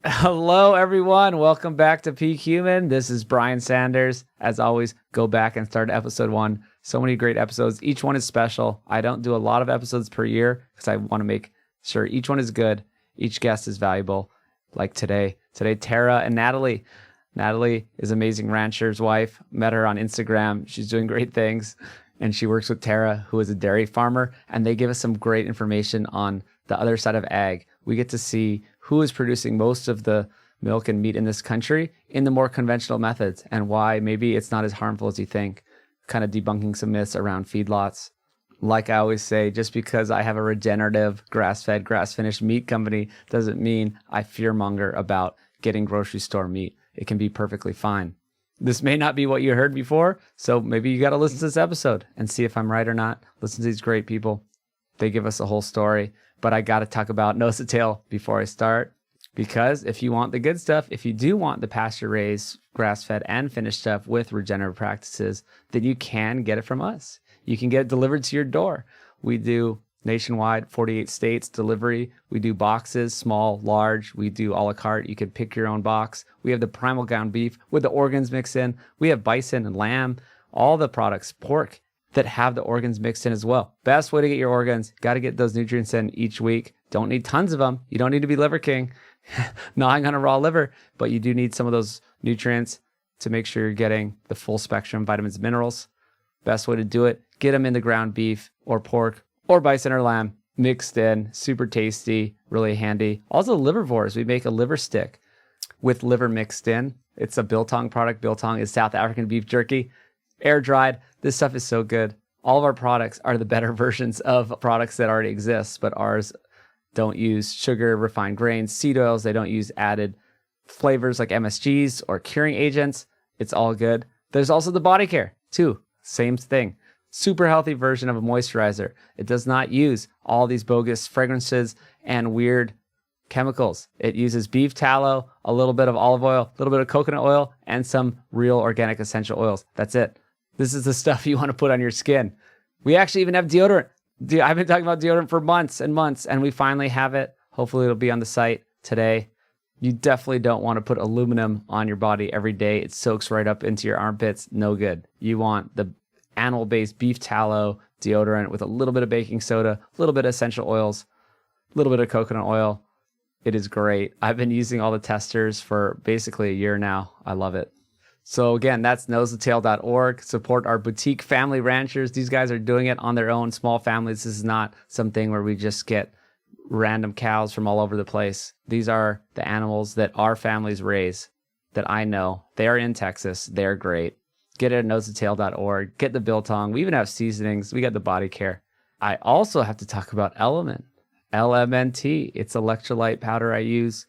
Hello, everyone. Welcome back to Peak Human. This is Brian Sanders. As always, go back and start episode 1. So many great episodes. Each one is special. I don't do a lot of episodes per year because I want to make sure each one is good. Each guest is valuable. Like today, Tara and Natalie. Natalie is an amazing rancher's wife. Met her on Instagram. She's doing great things. And she works with Tara, who is a dairy farmer. And they give us some great information on the other side of ag. We get to see who is producing most of the milk and meat in this country in the more conventional methods and why maybe it's not as harmful as you think, kind of debunking some myths around feedlots. Like I always say, just because I have a regenerative, grass-fed, grass-finished meat company doesn't mean I fearmonger about getting grocery store meat. It can be perfectly fine. This may not be what you heard before, so maybe you got to listen to this episode and see if I'm right or not. Listen to these great people. They give us a whole story. But I got to talk about nose to tail before I start, because if you want the good stuff, if you do want the pasture-raised, grass-fed, and finished stuff with regenerative practices, then you can get it from us. You can get it delivered to your door. We do nationwide, 48 states delivery. We do boxes, small, large. We do a la carte. You can pick your own box. We have the primal ground beef with the organs mixed in. We have bison and lamb, all the products, pork, that have the organs mixed in as well. Best way to get your organs. Got to get those nutrients in each week. Don't need tons of them. You don't need to be Liver King, gnawing on a raw liver, but you do need some of those nutrients to make sure you're getting the full spectrum vitamins and minerals. Best way to do it, get them in the ground beef or pork or bison or lamb mixed in. Super tasty, really handy. Also livervores. We make a liver stick with liver mixed in. It's a biltong product. Biltong is South African beef jerky. Air dried. This stuff is so good. All of our products are the better versions of products that already exist, but ours don't use sugar, refined grains, seed oils. They don't use added flavors like MSGs or curing agents. It's all good. There's also the body care too. Same thing. Super healthy version of a moisturizer. It does not use all these bogus fragrances and weird chemicals. It uses beef tallow, a little bit of olive oil, a little bit of coconut oil, and some real organic essential oils. That's it. This is the stuff you want to put on your skin. We actually even have deodorant. I've been talking about deodorant for months and months, and we finally have it. Hopefully it'll be on the site today. You definitely don't want to put aluminum on your body every day. It soaks right up into your armpits. No good. You want the animal-based beef tallow deodorant with a little bit of baking soda, a little bit of essential oils, a little bit of coconut oil. It is great. I've been using all the testers for basically a year now. I love it. So again, that's nosetotale.org. Support our boutique family ranchers. These guys are doing it on their own, small families. This is not something where we just get random cows from all over the place. These are the animals that our families raise that I know. They are in Texas. They're great. Get it at nosetotale.org. Get the biltong. We even have seasonings. We got the body care. I also have to talk about Element. LMNT. It's electrolyte powder I use.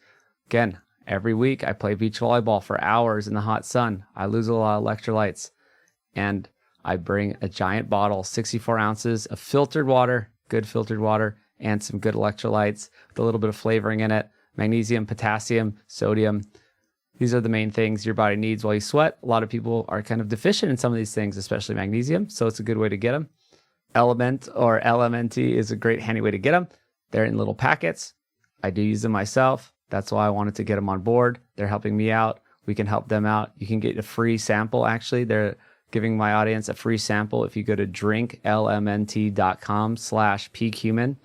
Again, every week I play beach volleyball for hours in the hot sun. I lose a lot of electrolytes. And I bring a giant bottle, 64 ounces of filtered water, good filtered water, and some good electrolytes with a little bit of flavoring in it. Magnesium, potassium, sodium. These are the main things your body needs while you sweat. A lot of people are kind of deficient in some of these things, especially magnesium. So it's a good way to get them. Element or LMNT is a great handy way to get them. They're in little packets. I do use them myself. That's why I wanted to get them on board. They're helping me out. We can help them out. You can get a free sample, actually. They're giving my audience a free sample. If you go to drinklmnt.com/peakhuman,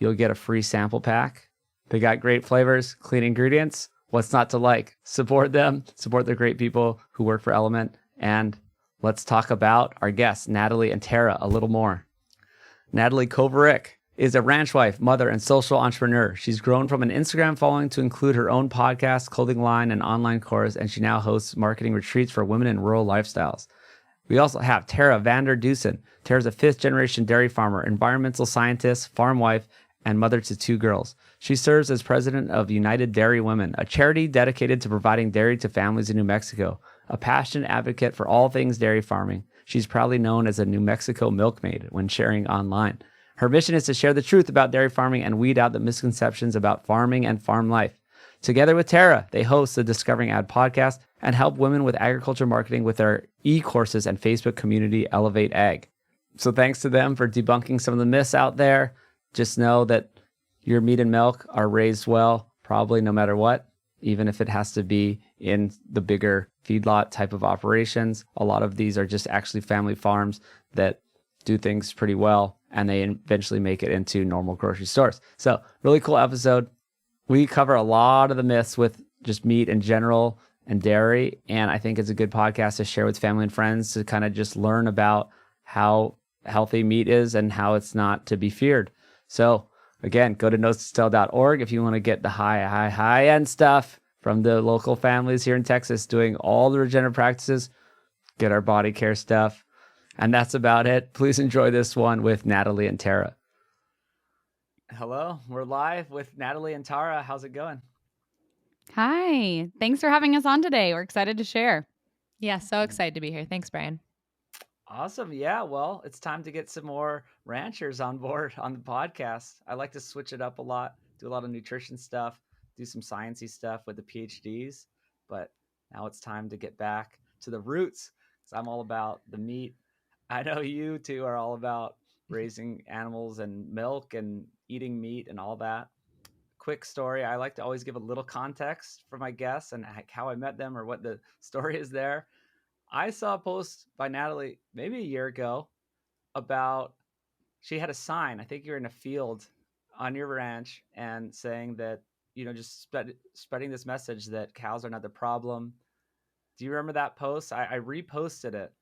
you'll get a free sample pack. They got great flavors, clean ingredients. What's not to like? Support them. Support the great people who work for Element. And let's talk about our guests, Natalie and Tara, a little more. Natalie Kovarik is a ranch wife, mother, and social entrepreneur. She's grown from an Instagram following to include her own podcast, clothing line, and online course, and she now hosts marketing retreats for women in rural lifestyles. We also have Tara Vander Dussen. Tara's a fifth-generation dairy farmer, environmental scientist, farm wife, and mother to 2 girls. She serves as president of United Dairy Women, a charity dedicated to providing dairy to families in New Mexico, a passionate advocate for all things dairy farming. She's proudly known as a New Mexico milkmaid when sharing online. Her mission is to share the truth about dairy farming and weed out the misconceptions about farming and farm life. Together with Tara, they host the DiscoverAg podcast and help women with agriculture marketing with their e-courses and Facebook community, Elevate Ag. So thanks to them for debunking some of the myths out there. Just know that your meat and milk are raised well, probably no matter what. even if it has to be in the bigger feedlot type of operations. A lot of these are just actually family farms that do things pretty well, and they eventually make it into normal grocery stores. So really cool episode. We cover a lot of the myths with just meat in general and dairy, and I think it's a good podcast to share with family and friends to kind of just learn about how healthy meat is and how it's not to be feared. So again, go to nosetotail.org if you want to get the high end stuff from the local families here in Texas doing all the regenerative practices. Get our body care stuff. And that's about it. Please enjoy this one with Natalie and Tara. Hello, we're live with Natalie and Tara. How's it going? Hi. Thanks for having us on today. We're excited to share. Yeah, so excited to be here. Thanks, Brian. Awesome. Yeah, well, it's time to get some more ranchers on board on the podcast. I like to switch it up a lot, do a lot of nutrition stuff, do some sciencey stuff with the PhDs, but now it's time to get back to the roots because I'm all about the meat. I know you two are all about raising animals and milk and eating meat and all that. Quick story. I like to always give a little context for my guests and how I met them or what the story is there. I saw a post by Natalie maybe a year ago about she had a sign. I think you're in a field on your ranch and saying that, just spreading this message that cows are not the problem. Do you remember that post? I reposted it.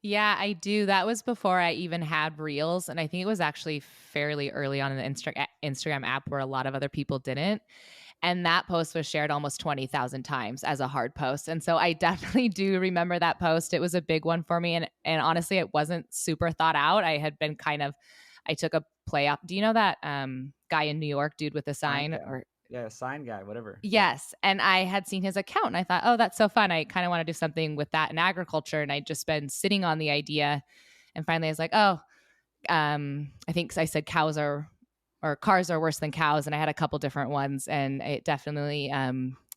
Yeah, I do. That was before I even had Reels. And I think it was actually fairly early on in the Instagram app where a lot of other people didn't. And that post was shared almost 20,000 times as a hard post. And so I definitely do remember that post. It was a big one for me. And honestly, it wasn't super thought out. I had been I took a play up. Do you know that guy in New York, dude with the sign? Yeah, sign guy, whatever. Yes. Yeah. And I had seen his account and I thought, oh, that's so fun. I kind of want to do something with that in agriculture. And I'd just been sitting on the idea. And finally I was like, I think I said cars are worse than cows. And I had a couple different ones and it definitely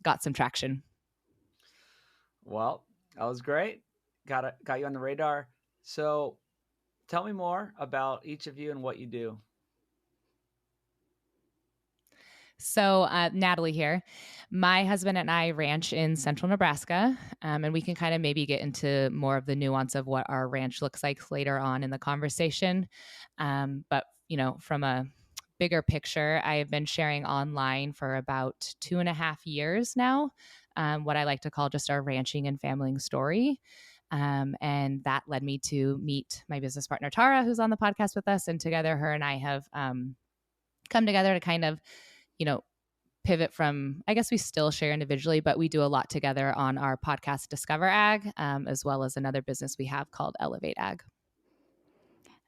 got some traction. Well, that was great. Got you on the radar. So tell me more about each of you and what you do. So, Natalie here. My husband and I ranch in central Nebraska, and we can kind of maybe get into more of the nuance of what our ranch looks like later on in the conversation. But, from a bigger picture, I have been sharing online for about 2.5 years now, what I like to call just our ranching and familying story. And that led me to meet my business partner, Tara, who's on the podcast with us. And together, her and I have come together to kind of, pivot from, I guess we still share individually, but we do a lot together on our podcast, DiscoverAg, as well as another business we have called Elevate Ag.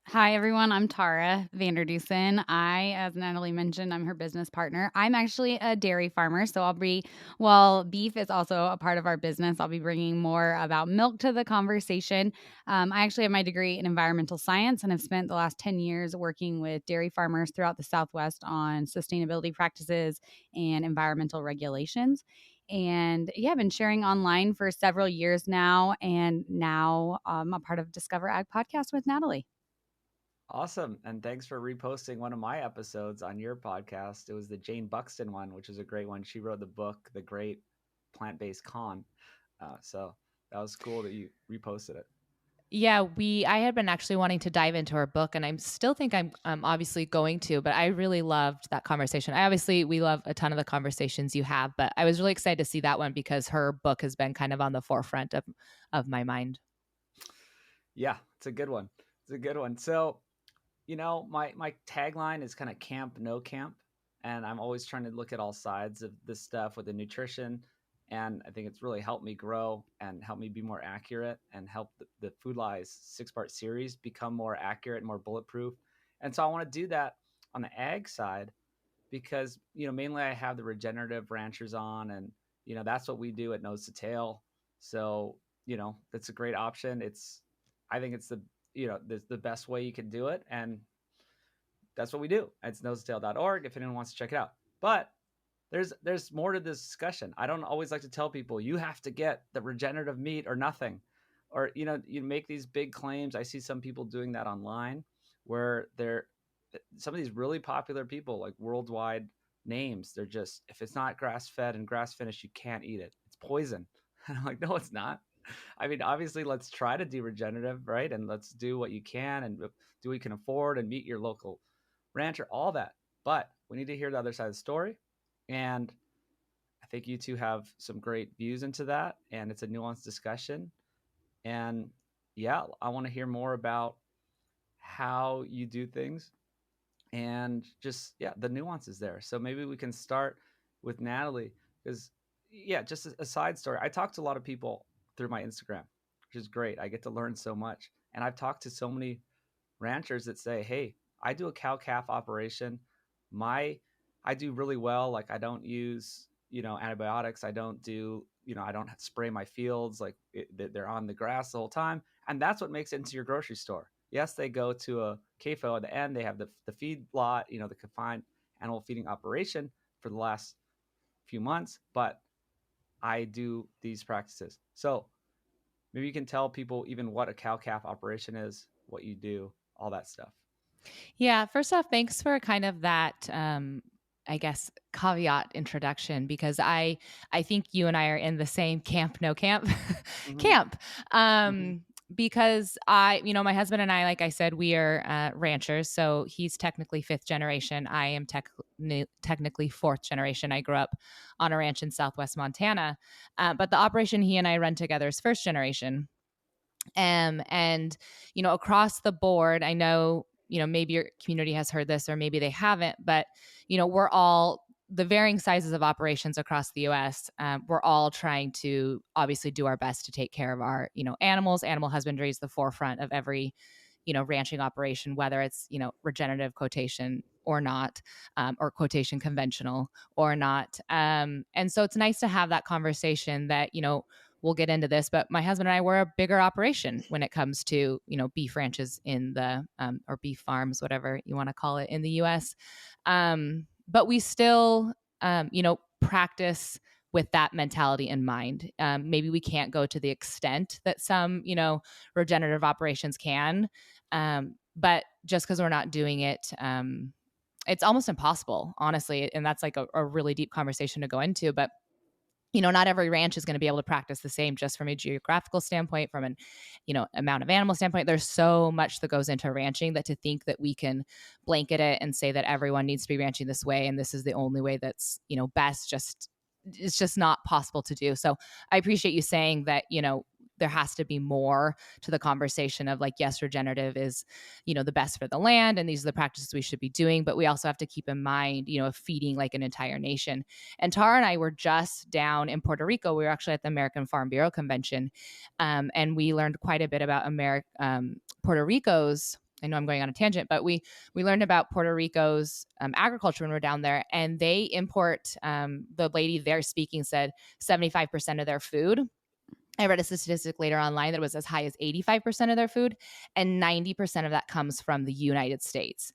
Hi, everyone. I'm Tara Vander Dussen. As Natalie mentioned, I'm her business partner. I'm actually a dairy farmer, so while beef is also a part of our business, I'll be bringing more about milk to the conversation. I actually have my degree in environmental science and have spent the last 10 years working with dairy farmers throughout the Southwest on sustainability practices and environmental regulations. And yeah, I've been sharing online for several years now, and now I'm a part of Discover Ag podcast with Natalie. Awesome. And thanks for reposting one of my episodes on your podcast. It was the Jane Buxton one, which is a great one. She wrote the book, The Great Plant-Based Con. So that was cool that you reposted it. Yeah, I had been actually wanting to dive into her book, and I still think I'm obviously going to, but I really loved that conversation. We love a ton of the conversations you have, but I was really excited to see that one because her book has been kind of on the forefront of my mind. Yeah, it's a good one. So, my tagline is kind of camp, no camp. And I'm always trying to look at all sides of this stuff with the nutrition. And I think it's really helped me grow and help me be more accurate and help the Food Lies 6-part series become more accurate and more bulletproof. And so I want to do that on the ag side because, mainly I have the regenerative ranchers on and, that's what we do at Nose to Tail. So, that's a great option. I think it's the best way you can do it. And that's what we do. It's nosetail.org if anyone wants to check it out. But there's more to this discussion. I don't always like to tell people you have to get the regenerative meat or nothing. Or, you make these big claims. I see some people doing that online where some of these really popular people like worldwide names. They're just, if it's not grass fed and grass finished, you can't eat it. It's poison. And I'm like, no, it's not. I mean, obviously, let's try to do regenerative, right? And let's do what you can and do what you can afford and meet your local rancher, all that. But we need to hear the other side of the story. And I think you two have some great views into that. And it's a nuanced discussion. And yeah, I want to hear more about how you do things and just, yeah, the nuances there. So maybe we can start with Natalie, because, yeah, just a side story. I talk to a lot of people through my Instagram, which is great. I get to learn so much. And I've talked to so many ranchers that say, hey, I do a cow calf operation. I do really well. Like, I don't use, antibiotics. I don't do, I don't spray my fields. Like, they're on the grass the whole time. And that's what makes it into your grocery store. Yes, they go to a CAFO at the end. They have the feed lot, the confined animal feeding operation for the last few months. But I do these practices. So maybe you can tell people even what a cow calf operation is, what you do, all that stuff. Yeah, first off, thanks for kind of that, I guess, caveat introduction, because I think you and I are in the same camp, no camp, camp. Because my husband and I, like I said, we are ranchers. So he's technically fifth generation. I am technically fourth generation. I grew up on a ranch in Southwest Montana. But the operation he and I run together is first generation. And, across the board, I know, maybe your community has heard this or maybe they haven't, but, we're all the varying sizes of operations across the US. We're all trying to obviously do our best to take care of our, animals. Animal husbandry is the forefront of every, ranching operation, whether it's, regenerative quotation or not, or quotation conventional or not. And so it's nice to have that conversation that, we'll get into this, but my husband and I were a bigger operation when it comes to, beef ranches in the, or beef farms, whatever you want to call it in the US. But we still, practice with that mentality in mind. Maybe we can't go to the extent that some, regenerative operations can. But just because we're not doing it, it's almost impossible, honestly. And that's like a really deep conversation to go into. But not every ranch is going to be able to practice the same just from a geographical standpoint, from an, amount of animal standpoint. There's so much that goes into ranching that to think that we can blanket it and say that everyone needs to be ranching this way and this is the only way that's, best, it's just not possible to do. So I appreciate you saying that, there has to be more to the conversation of like, yes, regenerative is, the best for the land and these are the practices we should be doing. But we also have to keep in mind, of feeding like an entire nation. And Tara and I were just down in Puerto Rico. We were actually at the American Farm Bureau Convention. And we learned quite a bit about Puerto Rico's, I know I'm going on a tangent, but we learned about Puerto Rico's agriculture when we were down there, and they import, the lady there speaking said 75% of their food. I read a statistic later online that was as high as 85% of their food, and 90% of that comes from the United States.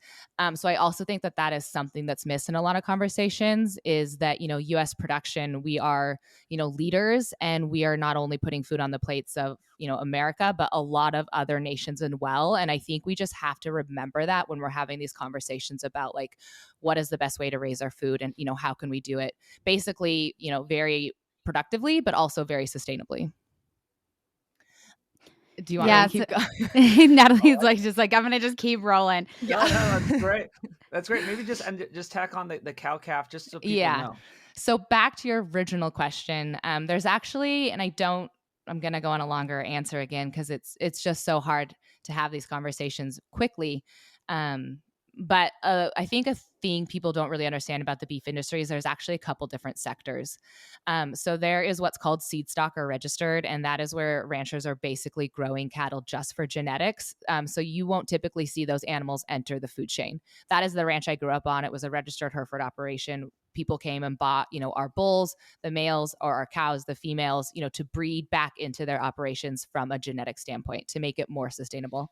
So I also think that that is something that's missed in a lot of conversations is that, U.S. production, we are, leaders, and we are not only putting food on the plates of, America, but a lot of other nations as well. And I think we just have to remember that when we're having these conversations about like, what is the best way to raise our food and, how can we do it basically, very productively, but also very sustainably. Do you want me to keep going? Natalie's just like, I'm going to just keep rolling. No, that's great. That's great. Maybe just tack on the cow calf just so people know. So back to your original question. There's actually, and I'm going to go on a longer answer again because it's just so hard to have these conversations quickly. But I think a thing people don't really understand about the beef industry is there's actually a couple different sectors. So there is what's called seed stock or registered, and that is where ranchers are basically growing cattle just for genetics. So you won't typically see those animals enter the food chain. That is the ranch I grew up on. It was a registered Hereford operation. People came and bought, our bulls, the males, or our cows, the females, to breed back into their operations from a genetic standpoint to make it more sustainable.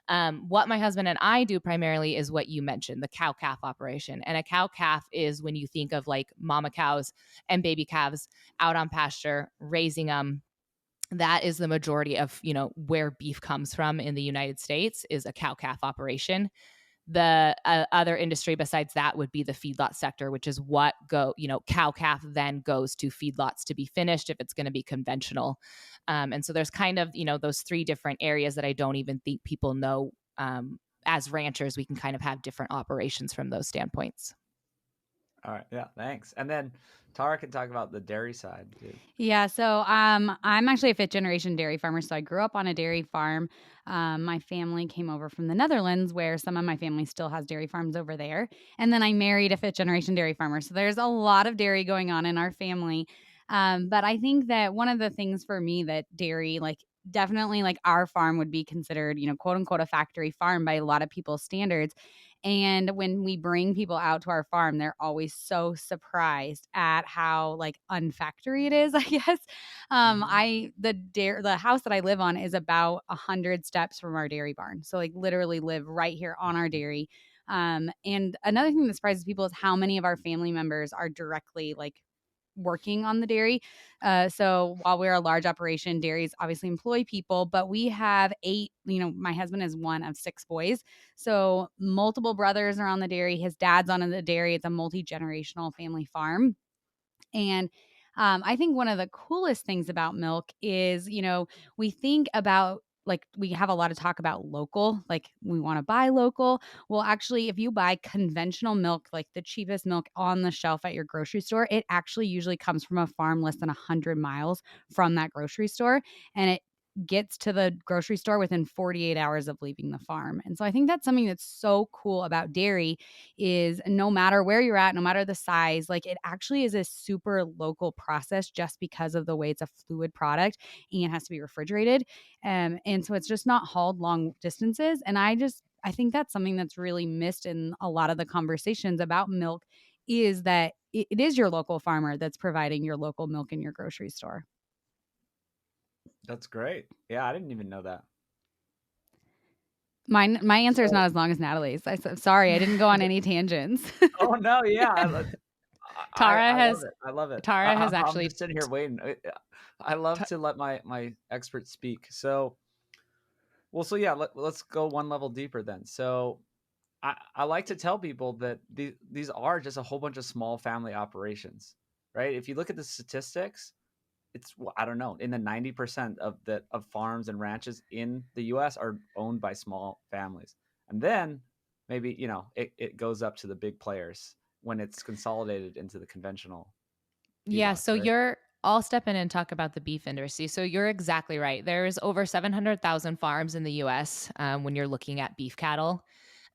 What my husband and I do primarily is what you mentioned, the cow calf operation. And a cow calf is when you think of like mama cows and baby calves out on pasture, raising them. That is the majority of, where beef comes from in the United States is a cow calf operation. The other industry besides that would be the feedlot sector, which is what cow calf then goes to feedlots to be finished if it's going to be conventional. And so there's kind of, those three different areas that I don't even think people know. As ranchers, we can kind of have different operations from those standpoints. All right. Yeah. Thanks. And then Tara can talk about the dairy side, too. Yeah, so I'm actually a fifth generation dairy farmer. So I grew up on a dairy farm. My family came over from the Netherlands, where some of my family still has dairy farms over there. And then I married a fifth generation dairy farmer. So there's a lot of dairy going on in our family. But I think that one of the things for me that dairy, like, definitely, like, our farm would be considered, quote unquote, a factory farm by a lot of people's standards. And when we bring people out to our farm, they're always so surprised at how, like, unfactory it is, I guess. The house that I live on is about 100 steps from our dairy barn. So, like, literally live right here on our dairy. And another thing that surprises people is how many of our family members are directly, like, working on the dairy. So while we're a large operation, dairies obviously employ people, but we have 8, my husband is one of 6 boys. So multiple brothers are on the dairy. His dad's on the dairy. It's a multi-generational family farm. And I think one of the coolest things about milk is, we think about, like, we have a lot of talk about local, like, we want to buy local. Well, actually, if you buy conventional milk, like the cheapest milk on the shelf at your grocery store, it actually usually comes from a farm less than 100 miles from that grocery store. And it gets to the grocery store within 48 hours of leaving the farm. And so I think that's something that's so cool about dairy is no matter where you're at, no matter the size, like, it actually is a super local process just because of the way it's a fluid product and it has to be refrigerated. And so it's just not hauled long distances. And I think that's something that's really missed in a lot of the conversations about milk, is that it is your local farmer that's providing your local milk in your grocery store. That's great. Yeah, I didn't even know that. My answer is not as long as Natalie's. I'm sorry, I didn't go on any tangents. Oh, no. Yeah. Tara I love has it. I love it. Tara has I'm actually just sitting here waiting. I love to let my experts speak. So, well, so yeah, let's go one level deeper then. So I like to tell people that these are just a whole bunch of small family operations, right? If you look at the statistics, it's, well, I don't know, in the 90% of farms and ranches in the US are owned by small families. And then maybe, it goes up to the big players when it's consolidated into the conventional Yeah, feedlots, right? I'll step in and talk about the beef industry. So you're exactly right. There's over 700,000 farms in the US when you're looking at beef cattle.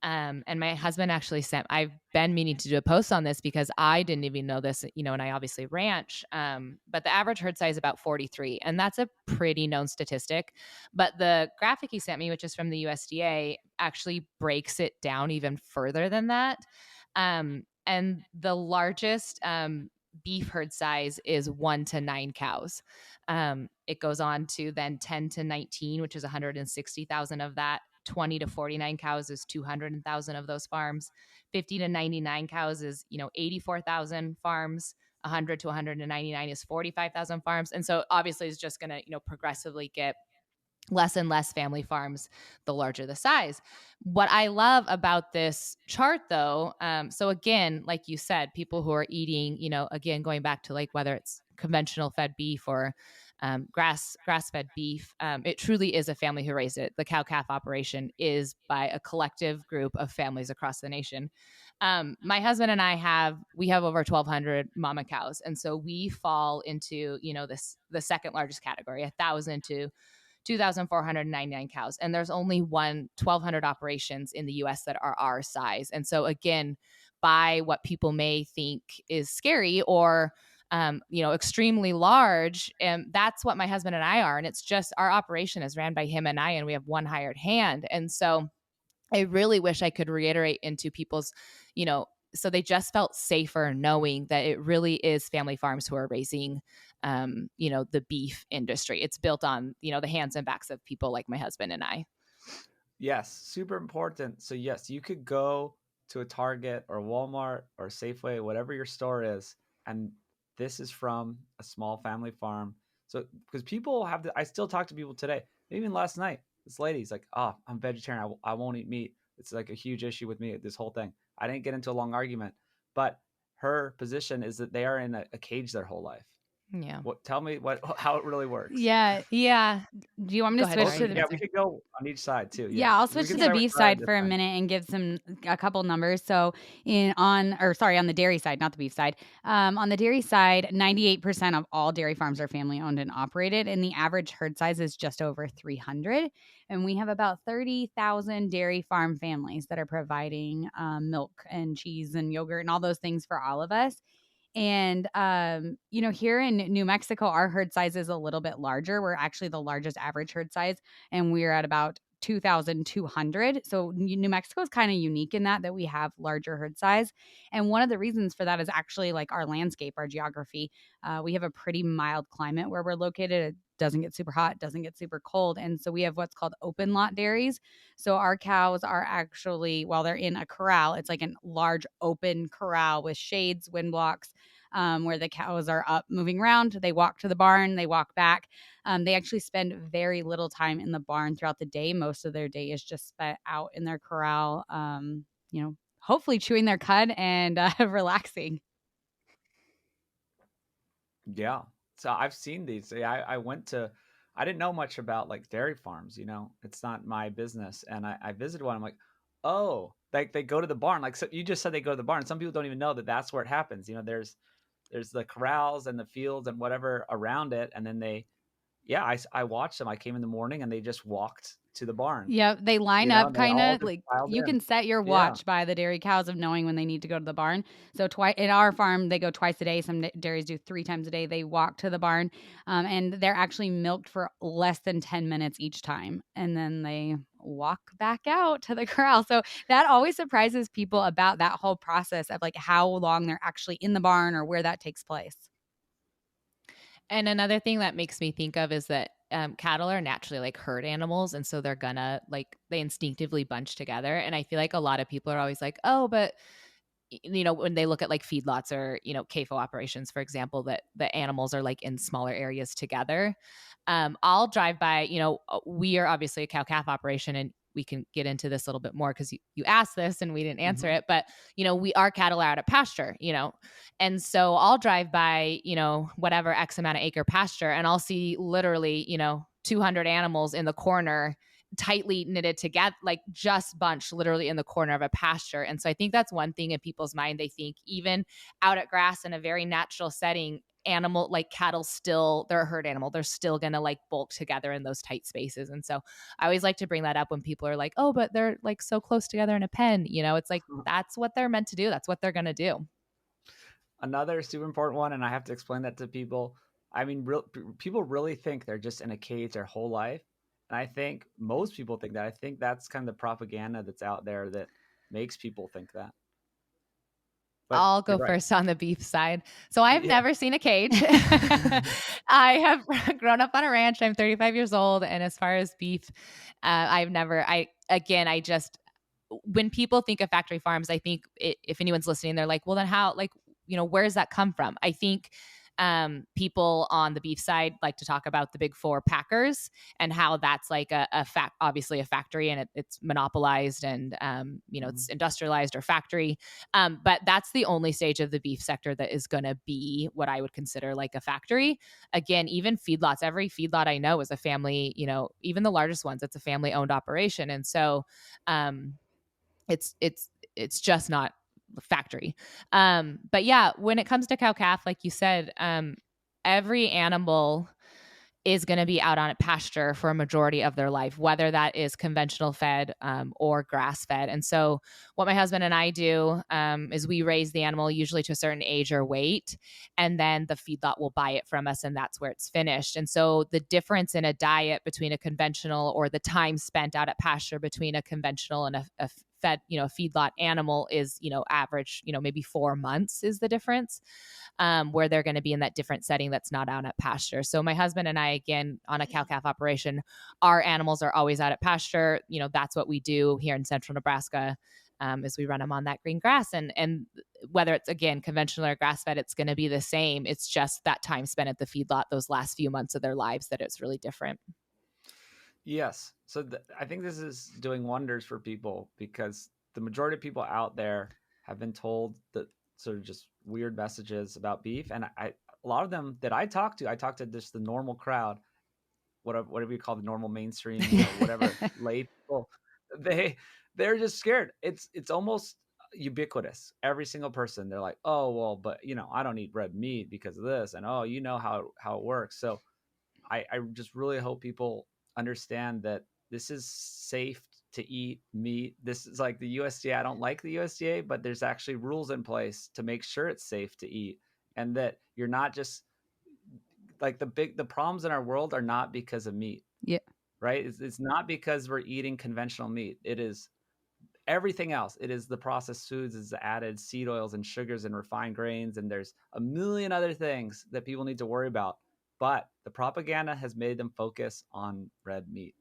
And my husband actually I've been meaning to do a post on this because I didn't even know this, and I obviously ranch. But the average herd size is about 43. And that's a pretty known statistic. But the graphic he sent me, which is from the USDA, actually breaks it down even further than that. And the largest beef herd size is 1 to 9 cows. It goes on to then 10 to 19, which is 160,000 of that. 20 to 49 cows is 200,000 of those farms. 50 to 99 cows is, 84,000 farms. 100 to 199 is 45,000 farms. And so obviously it's just going to, progressively get less and less family farms the larger the size. What I love about this chart, though, so again, like you said, people who are eating, again, going back to, like, whether it's conventional fed beef or grass fed beef, it truly is a family who raised it. The cow calf operation is by a collective group of families across the nation. My husband and I have over 1,200 mama cows, and so we fall into the second largest category, 1,000 to 2,499 cows. And there's only 1,200 operations in the US that are our size. And so, again, by what people may think is scary or, extremely large, and that's what my husband and I are. And it's just our operation is ran by him and I, and we have one hired hand. And so I really wish I could reiterate into people's, so they just felt safer knowing that it really is family farms who are raising the beef industry. It's built on, the hands and backs of people like my husband and I. Yes, super important. So yes, you could go to a Target or Walmart or Safeway, whatever your store is, and this is from a small family farm. So because people I still talk to people today, even last night, this lady's like, "Oh, I'm vegetarian. I won't eat meat." It's like a huge issue with me, this whole thing. I didn't get into a long argument, but her position is that they are in a cage their whole life. Yeah. Tell me how it really works. Yeah. Yeah. Do you want me Go to ahead, switch Tara, to you the can Yeah, we could go on each side too. Yeah, I'll We switch can to the start with beef Tara side this for a time. minute and give a couple numbers. So on the dairy side, not the beef side. On the dairy side, 98% of all dairy farms are family owned and operated, and the average herd size is just over 300. And we have about 30,000 dairy farm families that are providing milk and cheese and yogurt and all those things for all of us. And, here in New Mexico, our herd size is a little bit larger. We're actually the largest average herd size, and we're at about 2,200. So New Mexico is kind of unique in that we have larger herd size. And one of the reasons for that is actually like our landscape, our geography. We have a pretty mild climate where we're located. It doesn't get super hot, doesn't get super cold. And so we have what's called open lot dairies. So our cows are actually, while they're in a corral, it's like a large open corral with shades, wind blocks, where the cows are up moving around. They walk to the barn, they walk back. They actually spend very little time in the barn throughout the day. Most of their day is just spent out in their corral, hopefully chewing their cud and relaxing. Yeah. So I've seen these. I didn't know much about like dairy farms, it's not my business. And I visited one. I'm like, oh, like they go to the barn. Like, so you just said they go to the barn. Some people don't even know that that's where it happens. There's the corrals and the fields and whatever around it. And then I watched them. I came in the morning and they just walked to the barn. Yeah, they line up And they kind all of just like piled you in. can set your Yeah. watch by the dairy cows of knowing when they need to go to the barn. So in our farm, they go twice a day. Some dairies do 3 times a day. They walk to the barn, and they're actually milked for less than 10 minutes each time. And then they walk back out to the corral. So that always surprises people about that whole process of like how long they're actually in the barn or where that takes place. And another thing that makes me think of is that cattle are naturally like herd animals. And so they're gonna they instinctively bunch together. And I feel like a lot of people are always like, oh, but when they look at like feedlots or, CAFO operations, for example, that the animals are like in smaller areas together. I'll drive by, we are obviously a cow calf operation, and we can get into this a little bit more because you asked this and we didn't answer it, but our cattle are out at pasture, and so I'll drive by, whatever X amount of acre pasture, and I'll see literally, 200 animals in the corner, tightly knitted together, like just bunched literally in the corner of a pasture. And so I think that's one thing in people's mind. They think even out at grass in a very natural setting, animal like cattle still, they're a herd animal. They're still going to like bulk together in those tight spaces. And so I always like to bring that up when people are like, oh, but they're like so close together in a pen. It's like, that's what they're meant to do. That's what they're going to do. Another super important one, and I have to explain that to people. I mean, people really think they're just in a cage their whole life. And I think most people think that. I think that's kind of the propaganda that's out there that makes people think that. But I'll go first on the beef side. So I've never seen a cage. I have grown up on a ranch. I'm 35 years old. And as far as beef, when people think of factory farms, I think if anyone's listening, they're like, well, then how, where does that come from? I think people on the beef side like to talk about the big 4 packers and how that's like obviously a factory, and it's monopolized and, it's industrialized or factory. But that's the only stage of the beef sector that is going to be what I would consider like a factory. Again, even feedlots, every feedlot I know is a family, even the largest ones, it's a family owned operation. And so it's just not factory. But yeah, when it comes to cow calf, like you said, every animal is going to be out on a pasture for a majority of their life, whether that is conventional fed or grass fed. And so what my husband and I do is we raise the animal usually to a certain age or weight, and then the feedlot will buy it from us, and that's where it's finished. And so the difference in a diet between a conventional, or the time spent out at pasture between a conventional and a fed, a feedlot animal is, average, maybe 4 months is the difference, where they're going to be in that different setting that's not out at pasture. So my husband and I, again, on a cow calf operation, our animals are always out at pasture. That's what we do here in central Nebraska, is we run them on that green grass, and whether it's, again, conventional or grass fed, it's going to be the same. It's just that time spent at the feedlot, those last few months of their lives, that it's really different. Yes. So I think this is doing wonders for people because the majority of people out there have been told that sort of just weird messages about beef. And a lot of them that I talk to just the normal crowd, whatever you call the normal mainstream, whatever lay people, they they're just scared. It's almost ubiquitous. Every single person, they're like, oh well, but I don't eat red meat because of this, and oh, how it works. So I just really hope people understand that this is safe to eat meat. This is like the USDA. I don't like the USDA, but there's actually rules in place to make sure it's safe to eat, and that you're not just like the problems in our world are not because of meat. Yeah. Right? It's not because we're eating conventional meat. It is everything else. It is the processed foods, it's the added seed oils and sugars and refined grains, and there's a million other things that people need to worry about. But the propaganda has made them focus on red meat.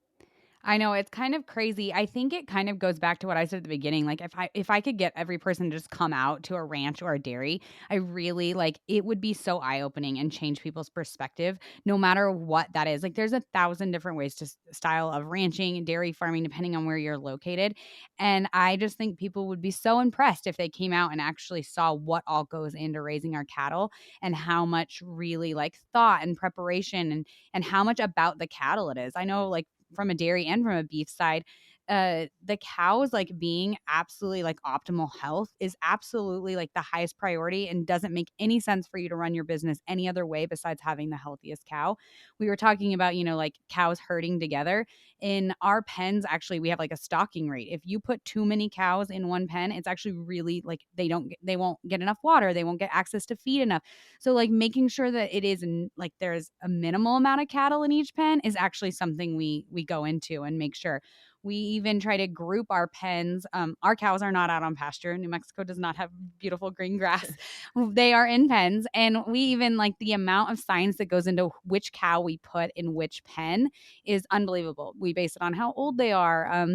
I know, it's kind of crazy. I think it kind of goes back to what I said at the beginning. Like if I could get every person to just come out to a ranch or a dairy, I really like it would be so eye-opening and change people's perspective no matter what that is. Like there's 1,000 different ways to style of ranching and dairy farming depending on where you're located. And I just think people would be so impressed if they came out and actually saw what all goes into raising our cattle and how much really like thought and preparation and how much about the cattle it is. I know like from a dairy and from a beef side, the cows like being absolutely like optimal health is absolutely like the highest priority and doesn't make any sense for you to run your business any other way besides having the healthiest cow. We were talking about, like cows herding together. In our pens, actually, we have like a stocking rate. If you put too many cows in one pen, it's actually really like they won't get enough water. They won't get access to feed enough. So like making sure that it is like there's a minimal amount of cattle in each pen is actually something we go into and make sure. We even try to group our pens. Our cows are not out on pasture. New Mexico does not have beautiful green grass. They are in pens. And we even like the amount of science that goes into which cow we put in which pen is unbelievable. We base it on how old they are.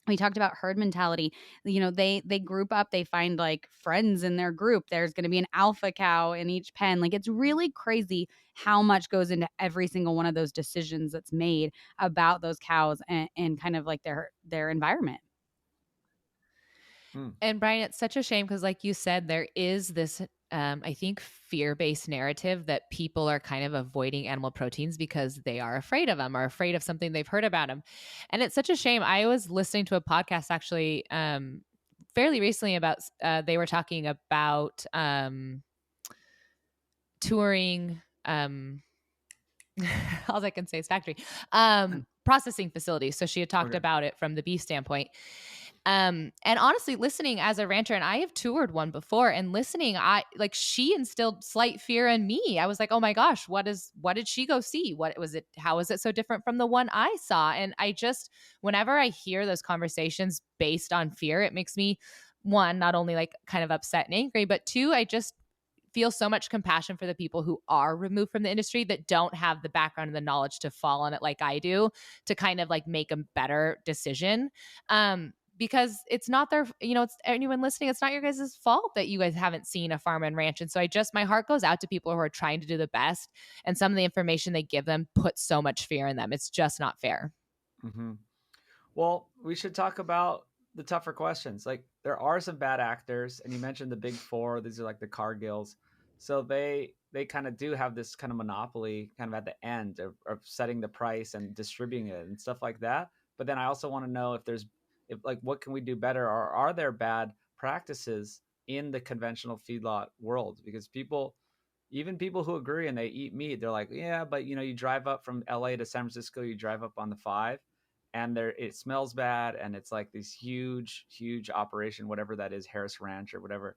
We talked about herd mentality. They group up, they find like friends in their group. There's going to be an alpha cow in each pen. Like it's really crazy how much goes into every single one of those decisions that's made about those cows and kind of like their environment. And Brian, it's such a shame because, like you said, there is this, I think, fear-based narrative that people are kind of avoiding animal proteins because they are afraid of them or afraid of something they've heard about them. And it's such a shame. I was listening to a podcast actually fairly recently about, they were talking about touring, all I can say is factory, processing facilities. So she had talked about it from the beef standpoint. And honestly, listening as a rancher, and I have toured one before, and listening, she instilled slight fear in me. I was like, oh my gosh, what did she go see? What was it? How is it so different from the one I saw? And I just, whenever I hear those conversations based on fear, it makes me, one, not only like kind of upset and angry, but two, I just feel so much compassion for the people who are removed from the industry that don't have the background and the knowledge to fall on it like I do to kind of like make a better decision. Because it's not their, it's anyone listening, it's not your guys' fault that you guys haven't seen a farm and ranch. And so my heart goes out to people who are trying to do the best. And some of the information they give them puts so much fear in them. It's just not fair. Mm-hmm. Well, we should talk about the tougher questions. Like there are some bad actors, and you mentioned the big four. These are like the Cargills. So they kind of do have this kind of monopoly kind of at the end of setting the price and distributing it and stuff like that. But then I also want to know if like what can we do better, or are there bad practices in the conventional feedlot world? Because even people who agree and they eat meat, they're like, yeah, but you drive up from LA to San Francisco, you drive up on the 5, and it smells bad, and it's like this huge operation, whatever that is, Harris Ranch or whatever.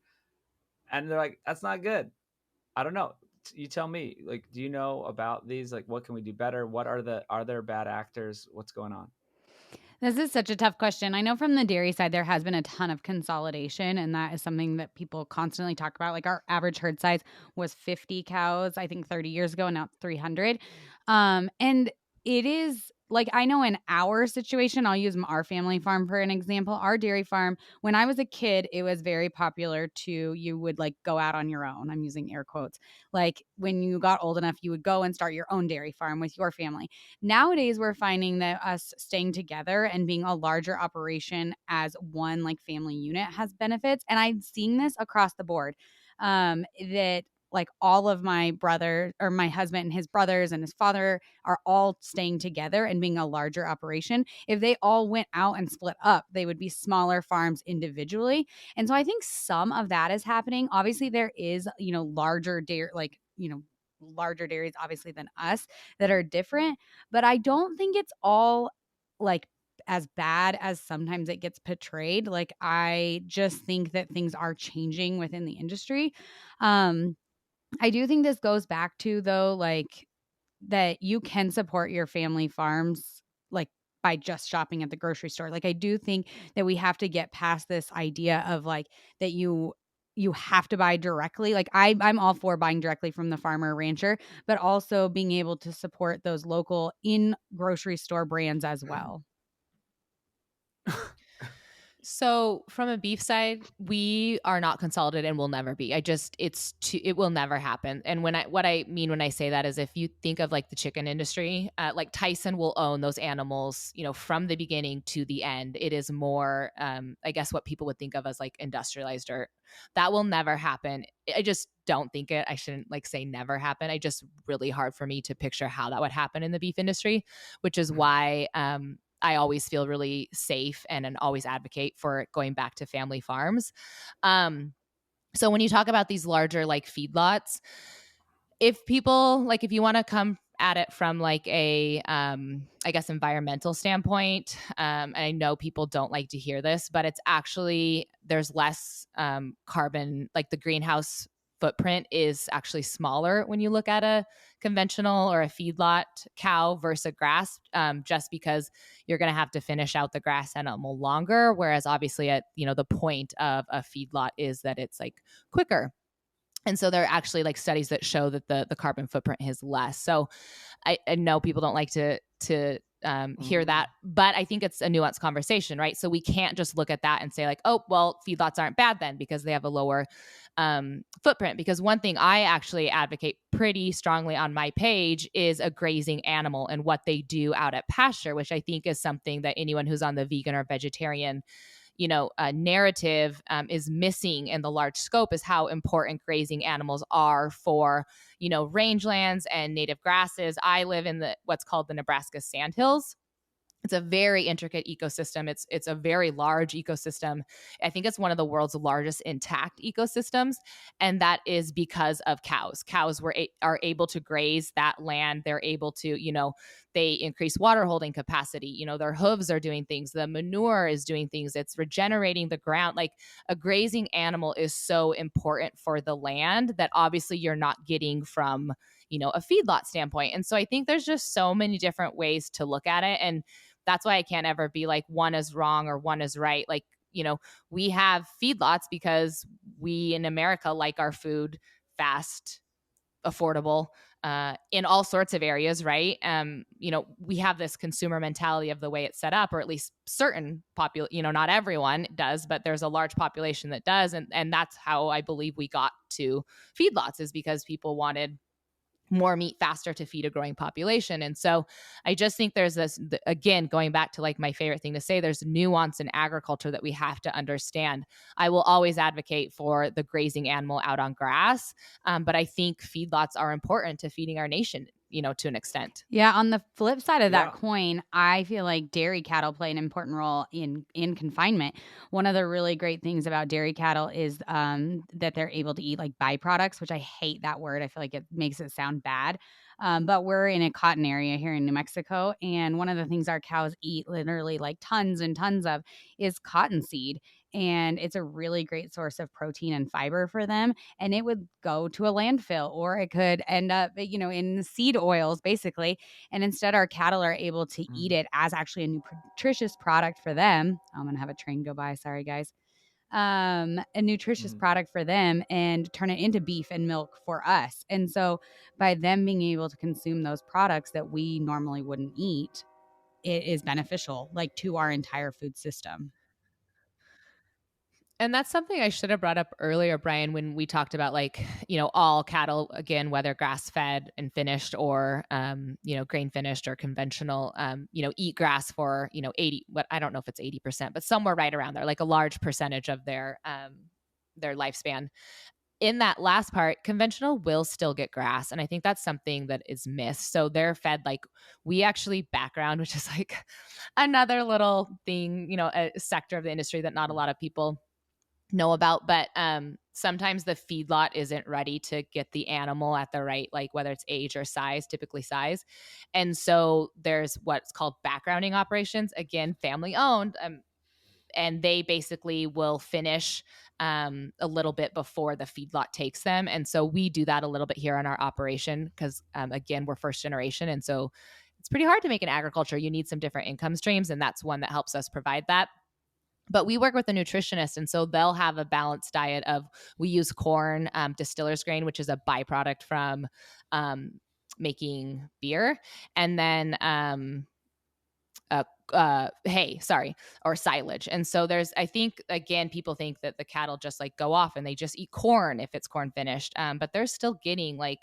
And they're like, that's not good. I don't know. You tell me, like, do you know about these? Like, what can we do better? Are there bad actors? What's going on? This is such a tough question. I know from the dairy side, there has been a ton of consolidation, and that is something that people constantly talk about. Like our average herd size was 50 cows, I think 30 years ago, and now it's 300. And it is like I know in our situation, I'll use our family farm for an example. Our dairy farm, when I was a kid, it was very popular to, you would like go out on your own. I'm using air quotes. Like when you got old enough, you would go and start your own dairy farm with your family. Nowadays, we're finding that us staying together and being a larger operation as one like family unit has benefits. And I'm seeing this across the board. That like all of my brother or my husband and his brothers and his father are all staying together and being a larger operation. If they all went out and split up, they would be smaller farms individually. And so I think some of that is happening. Obviously, there is, larger dairy, like, larger dairies obviously than us that are different, but I don't think it's all like as bad as sometimes it gets portrayed. Like I just think that things are changing within the industry. I do think this goes back to though, like that you can support your family farms like by just shopping at the grocery store. Like I do think that we have to get past this idea of like that you have to buy directly. Like I'm all for buying directly from the farmer or rancher, but also being able to support those local in grocery store brands as well. So from a beef side, we are not consolidated and will never be. It will never happen. And what I mean when I say that is if you think of like the chicken industry, like Tyson will own those animals, from the beginning to the end. It is more, I guess what people would think of as like industrialized dirt. That will never happen. I just don't think it. I shouldn't like say never happen. I just really hard for me to picture how that would happen in the beef industry, which is why, I always feel really safe and always advocate for going back to family farms. So when you talk about these larger like feedlots, if you want to come at it from like a I guess environmental standpoint, and I know people don't like to hear this, but it's actually there's less carbon, like the greenhouse footprint is actually smaller when you look at a conventional or a feedlot cow versus a grass, just because you're going to have to finish out the grass animal longer, whereas obviously at the point of a feedlot is that it's like quicker. And so there are actually like studies that show that the carbon footprint is less. So I know people don't like to hear that, but I think it's a nuanced conversation, right? So we can't just look at that and say like, oh, well, feedlots aren't bad then because they have a lower footprint. Because one thing I actually advocate pretty strongly on my page is a grazing animal and what they do out at pasture, which I think is something that anyone who's on the vegan or vegetarian narrative is missing in the large scope, is how important grazing animals are for, rangelands and native grasses. I live in what's called the Nebraska Sandhills. It's a very intricate ecosystem. It's a very large ecosystem. I think it's one of the world's largest intact ecosystems, and that is because of cows. Cows are able to graze that land. They're able to, they increase water holding capacity. Their hooves are doing things. The manure is doing things. It's regenerating the ground. Like a grazing animal is so important for the land that obviously you're not getting from, a feedlot standpoint. And so I think there's just so many different ways to look at it. And that's why I can't ever be like one is wrong or one is right. Like, we have feedlots because we in America like our food fast, affordable, in all sorts of areas, right? We have this consumer mentality of the way it's set up, or at least certain not everyone does, but there's a large population that does. And that's how I believe we got to feedlots, is because people wanted more meat faster to feed a growing population. And so I just think there's this, again, going back to like my favorite thing to say, there's nuance in agriculture that we have to understand. I will always advocate for the grazing animal out on grass, but I think feedlots are important to feeding our nation, to an extent. Yeah, on the flip side of that coin, I feel like dairy cattle play an important role in confinement. One of the really great things about dairy cattle is that they're able to eat like byproducts, which I hate that word. I feel like it makes it sound bad. But we're in a cotton area here in New Mexico, and one of the things our cows eat literally like tons and tons of is cottonseed. And it's a really great source of protein and fiber for them. And it would go to a landfill, or it could end up, in seed oils, basically. And instead, our cattle are able to eat it as actually a nutritious product for them. I'm going to have a train go by. Sorry, guys. A nutritious product for them and turn it into beef and milk for us. And so by them being able to consume those products that we normally wouldn't eat, it is beneficial, like, to our entire food system. And that's something I should have brought up earlier, Brian, when we talked about, like, all cattle, again, whether grass fed and finished or, grain finished or conventional, eat grass for, 80, what I don't know if it's 80%, but somewhere right around there, like a large percentage of their lifespan. In that last part, conventional will still get grass. And I think that's something that is missed. So they're fed, like, we actually background, which is like another little thing, a sector of the industry that not a lot of people know about, but sometimes the feedlot isn't ready to get the animal at the right, like, whether it's age or size, typically size. And so there's what's called backgrounding operations, again, family owned, and they basically will finish a little bit before the feedlot takes them. And so we do that a little bit here on our operation because, again, we're first generation. And so it's pretty hard to make an agriculture. You need some different income streams, and that's one that helps us provide that. But we work with a nutritionist, and so they'll have a balanced diet of, we use corn, distiller's grain, which is a byproduct from making beer, and then hay, sorry, or silage. And so there's, I think, again, people think that the cattle just like go off and they just eat corn if it's corn finished, but they're still getting, like,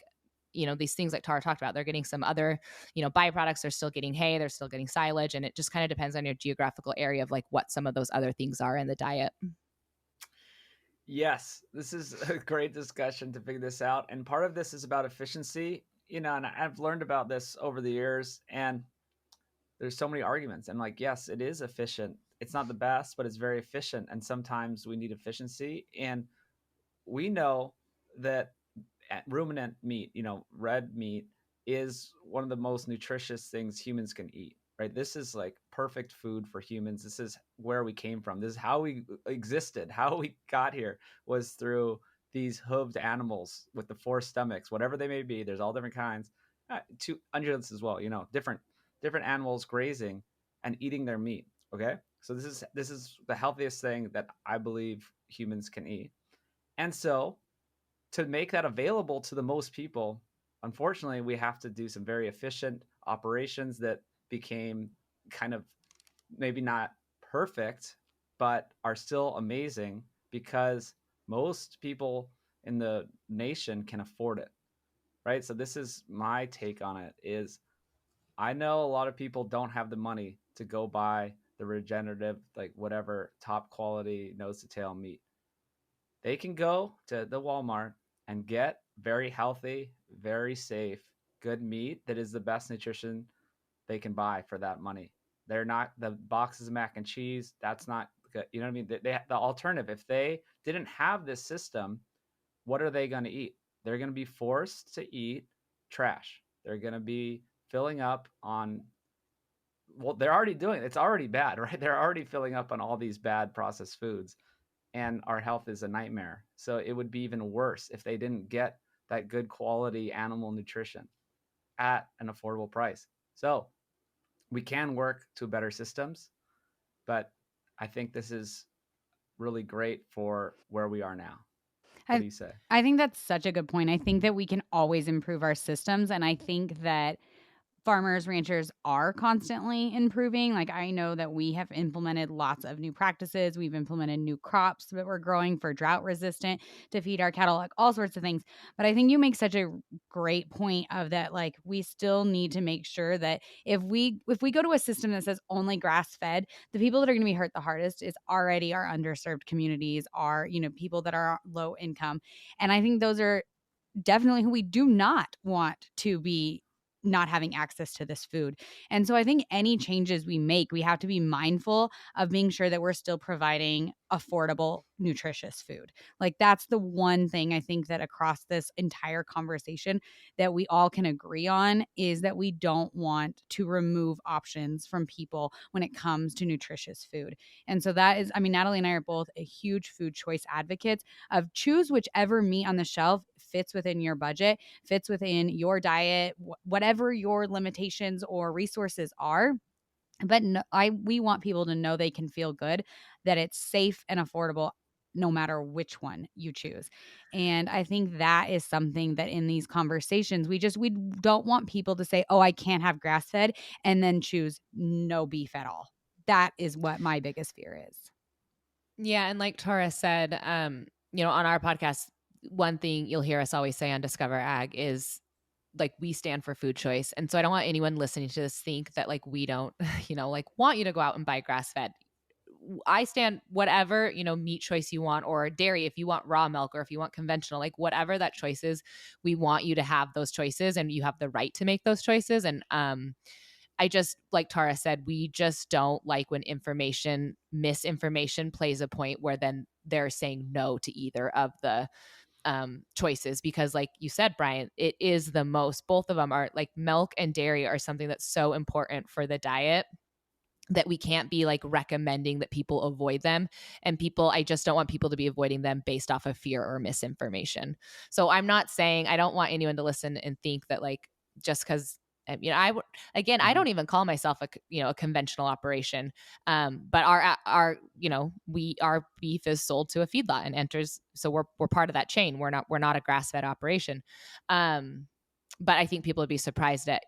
these things like Tara talked about. They're getting some other, byproducts. They're still getting hay. They're still getting silage. And it just kind of depends on your geographical area of, like, what some of those other things are in the diet. Yes, this is a great discussion to figure this out. And part of this is about efficiency, and I've learned about this over the years, and there's so many arguments. And, like, yes, it is efficient. It's not the best, but it's very efficient. And sometimes we need efficiency. And we know that ruminant meat, red meat, is one of the most nutritious things humans can eat, right? This is like perfect food for humans. This is where we came from. This is how we existed. How we got here was through these hooved animals with the four stomachs, whatever they may be. There's all different kinds, to ungulates as well, different animals grazing and eating their meat. Okay. So this is the healthiest thing that I believe humans can eat. And so, to make that available to the most people, unfortunately, we have to do some very efficient operations that became kind of maybe not perfect, but are still amazing because most people in the nation can afford it, right? So this is my take on it. Is I know a lot of people don't have the money to go buy the regenerative, like, whatever top quality nose to tail meat. They can go to the Walmart and get very healthy, very safe, good meat that is the best nutrition they can buy for that money. They're not the boxes of mac and cheese. That's not good. You know what I mean? The alternative, if they didn't have this system, what are they going to eat? They're going to be forced to eat trash. They're going to be filling up on, well, they're already doing it. It's already bad, right? They're already filling up on all these bad processed foods, and our health is a nightmare. So it would be even worse if they didn't get that good quality animal nutrition at an affordable price. So we can work to better systems, but I think this is really great for where we are now. What do you say? I think that's such a good point. I think that we can always improve our systems. And I think that farmers, ranchers are constantly improving. Like, I know that we have implemented lots of new practices. We've implemented new crops that we're growing for drought resistant to feed our cattle, like all sorts of things. But I think you make such a great point of that. Like, we still need to make sure that if we go to a system that says only grass fed, the people that are going to be hurt the hardest is already our underserved communities, are, people that are low income. And I think those are definitely who we do not want to be not having access to this food. And so I think any changes we make, we have to be mindful of being sure that we're still providing affordable, nutritious food. Like, that's the one thing I think that across this entire conversation that we all can agree on, is that we don't want to remove options from people when it comes to nutritious food. And so that is, I mean, Natalie and I are both a huge food choice advocates of choose whichever meat on the shelf fits within your budget, fits within your diet, whatever your limitations or resources are. But no, we want people to know they can feel good, that it's safe and affordable no matter which one you choose. And I think that is something that in these conversations, we don't want people to say, oh, I can't have grass fed, and then choose no beef at all. That is what my biggest fear is. Yeah. And like Tara said, on our podcast, one thing you'll hear us always say on Discover Ag is like we stand for food choice. And so I don't want anyone listening to this think that like we don't, like want you to go out and buy grass fed. I stand whatever, meat choice you want, or dairy if you want raw milk, or if you want conventional, like whatever that choice is, we want you to have those choices and you have the right to make those choices. And I just, like Tara said, we just don't like when misinformation plays a point where then they're saying no to either of the choices, because like you said, Brian, it is both of them are like milk and dairy are something that's so important for the diet that we can't be like recommending that people avoid them. And I just don't want people to be avoiding them based off of fear or misinformation. So I'm not saying, I don't want anyone to listen and think that like, just because, I don't even call myself a conventional operation. But our beef is sold to a feedlot and enters. So we're part of that chain. We're not a grass fed operation. But I think people would be surprised at,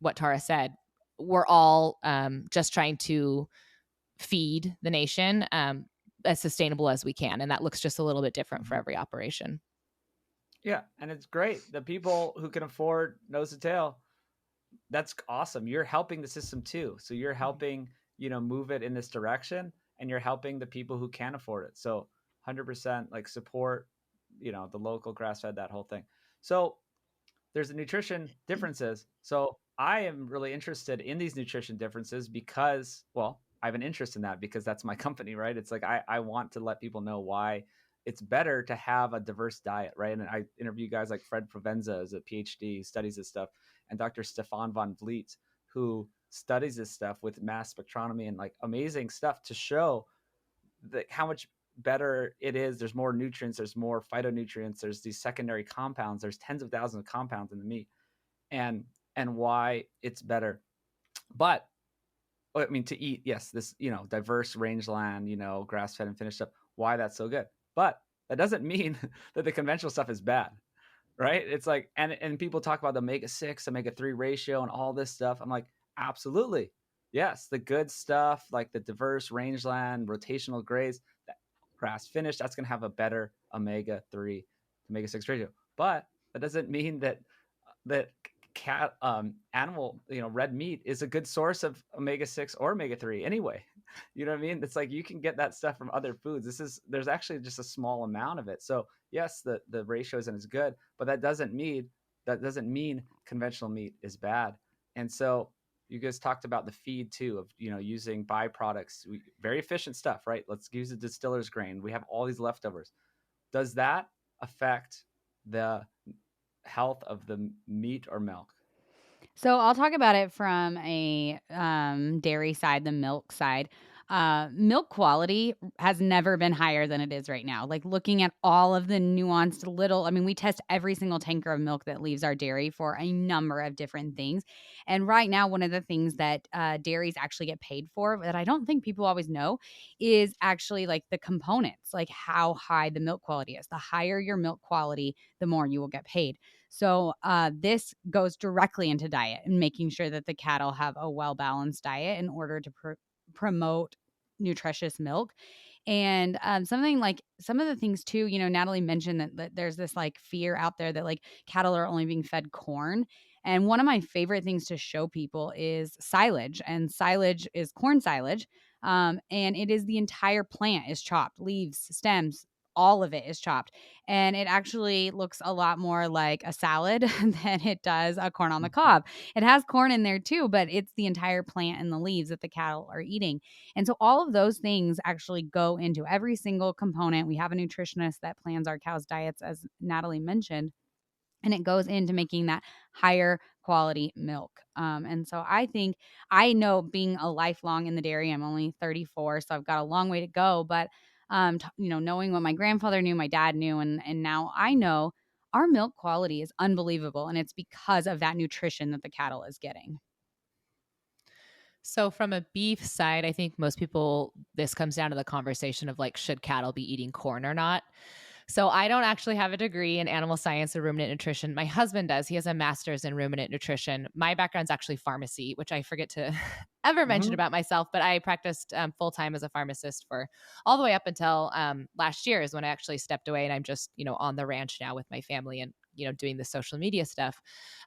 what Tara said. We're all just trying to feed the nation as sustainable as we can. And that looks just a little bit different for every operation. Yeah. And it's great. The people who can afford nose to tail, that's awesome. You're helping the system too. So you're helping, move it in this direction, and you're helping the people who can't afford it. So 100% like support, the local grass fed, that whole thing. So there's the nutrition differences. So I am really interested in these nutrition differences because, well, I have an interest in that because that's my company, right? It's like I want to let people know why it's better to have a diverse diet, right? And I interview guys like Fred Provenza as a PhD, studies this stuff, and Dr. Stefan von Vliet, who studies this stuff with mass spectrometry and like amazing stuff to show that how much better it is. There's more nutrients, there's more phytonutrients, there's these secondary compounds, there's tens of thousands of compounds in the meat, and why it's better. But I mean, to eat, yes, this, diverse rangeland, grass fed and finished stuff, why that's so good. But that doesn't mean that the conventional stuff is bad, right? It's like, and people talk about the omega-6, omega-3 ratio and all this stuff. I'm like, absolutely. Yes, the good stuff, like the diverse rangeland, rotational graze, that grass finished, that's going to have a better omega-3 omega-6 ratio. But that doesn't mean that cat animal, red meat is a good source of omega-6 or omega-3 anyway. You know what I mean? It's like you can get that stuff from other foods. There's actually just a small amount of it. So yes, the ratio isn't as good, but that doesn't mean conventional meat is bad. And so you guys talked about the feed too, of using byproducts, very efficient stuff, right? Let's use the distiller's grain. We have all these leftovers. Does that affect the health of the meat or milk? So I'll talk about it from a dairy side, the milk side. Milk quality has never been higher than it is right now. Like looking at all of the nuanced we test every single tanker of milk that leaves our dairy for a number of different things. And right now, one of the things that dairies actually get paid for that I don't think people always know is actually like the components, like how high the milk quality is. The higher your milk quality, the more you will get paid. So this goes directly into diet and making sure that the cattle have a well-balanced diet in order to promote nutritious milk. And something like some of the things too, Natalie mentioned that there's this like fear out there that like cattle are only being fed corn. And one of my favorite things to show people is silage, and silage is corn silage. And it is the entire plant is chopped, leaves, stems, all of it is chopped. And it actually looks a lot more like a salad than it does a corn on the cob. It has corn in there too, but it's the entire plant and the leaves that the cattle are eating. And so all of those things actually go into every single component. We have a nutritionist that plans our cows' diets, as Natalie mentioned, and it goes into making that higher quality milk. And so I know, being a lifelong in the dairy, I'm only 34, so I've got a long way to go. But knowing what my grandfather knew, my dad knew, and now I know, our milk quality is unbelievable, and it's because of that nutrition that the cattle is getting. So from a beef side, I think most people, this comes down to the conversation of like, should cattle be eating corn or not? So I don't actually have a degree in animal science or ruminant nutrition. My husband does. He has a master's in ruminant nutrition. My background's actually pharmacy, which I forget to ever mention Mm-hmm. about myself, but I practiced full-time as a pharmacist for all the way up until last year is when I actually stepped away, and I'm just, on the ranch now with my family and, doing the social media stuff.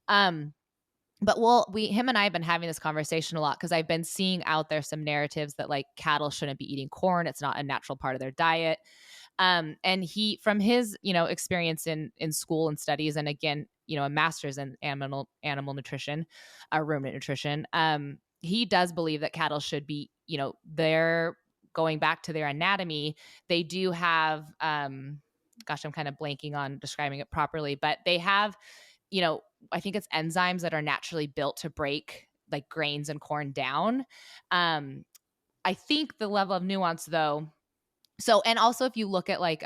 But him and I have been having this conversation a lot because I've been seeing out there some narratives that like cattle shouldn't be eating corn. It's not a natural part of their diet. And he, from his, experience in school and studies, and again, a master's in animal nutrition, ruminant nutrition, he does believe that cattle should be, they're going back to their anatomy. They do have, gosh, I'm kind of blanking on describing it properly, but they have, I think it's enzymes that are naturally built to break like grains and corn down. I think the level of nuance though. So, and also if you look at like,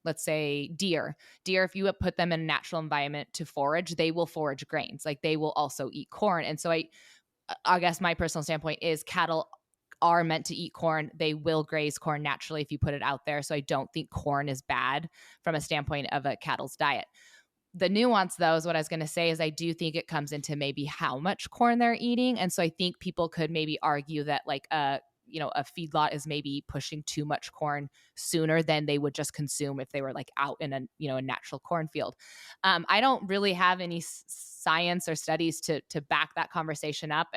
let's say deer, if you put them in a natural environment to forage, they will forage grains. Like they will also eat corn. And so I guess my personal standpoint is cattle are meant to eat corn. They will graze corn naturally if you put it out there. So I don't think corn is bad from a standpoint of a cattle's diet. The nuance though is what I was going to say is I do think it comes into maybe how much corn they're eating. And so I think people could maybe argue that like a feedlot is maybe pushing too much corn sooner than they would just consume if they were like out in a natural cornfield. I don't really have any science or studies to back that conversation up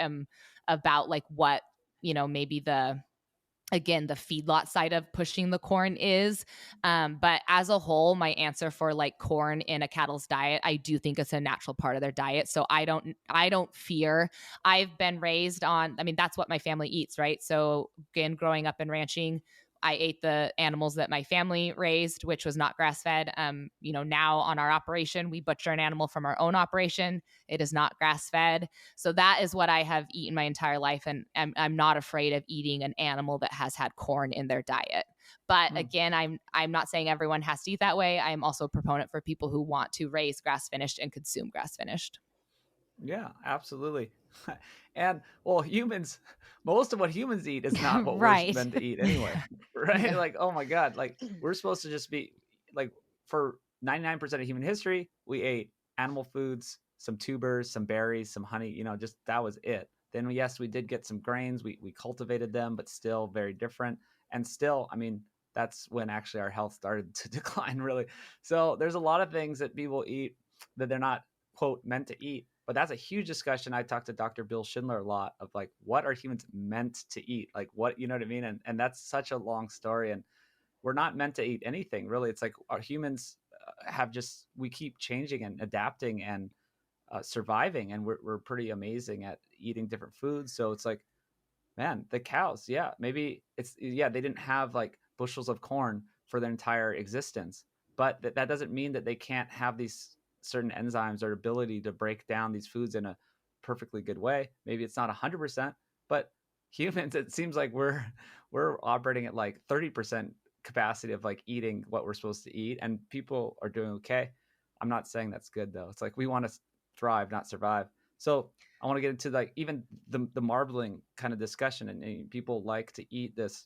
about like what maybe the feedlot side of pushing the corn is. But as a whole, my answer for like corn in a cattle's diet, I do think it's a natural part of their diet. So I don't fear. I've been raised on, that's what my family eats, right? So again, growing up in ranching, I ate the animals that my family raised, which was not grass-fed. Now on our operation, we butcher an animal from our own operation. It is not grass-fed. So that is what I have eaten my entire life. And I'm not afraid of eating an animal that has had corn in their diet. But again, I'm not saying everyone has to eat that way. I'm also a proponent for people who want to raise grass-finished and consume grass-finished. Yeah, absolutely. And well, most of what humans eat is not what we're Right. meant to eat anyway, right? Yeah. Like, oh my God, like we're supposed to just be like, for 99% of human history, we ate animal foods, some tubers, some berries, some honey, just that was it. Then yes, we did get some grains, we cultivated them, but still very different. And still, that's when actually our health started to decline, really. So there's a lot of things that people eat that they're not, quote, meant to eat. But that's a huge discussion. I talked to Dr. Bill Schindler a lot of like, what are humans meant to eat? Like what, you know what I mean? And that's such a long story. And we're not meant to eat anything, really. It's like our humans we keep changing and adapting and surviving. And we're pretty amazing at eating different foods. So it's like, man, the cows, yeah, maybe they didn't have like bushels of corn for their entire existence, but that doesn't mean that they can't have these certain enzymes or ability to break down these foods in a perfectly good way. Maybe it's not 100%, but humans, it seems like we're operating at like 30% capacity of like eating what we're supposed to eat, and people are doing okay. I'm not saying that's good though. It's like we want to thrive, not survive. So I want to get into like even the marbling kind of discussion, and people like to eat this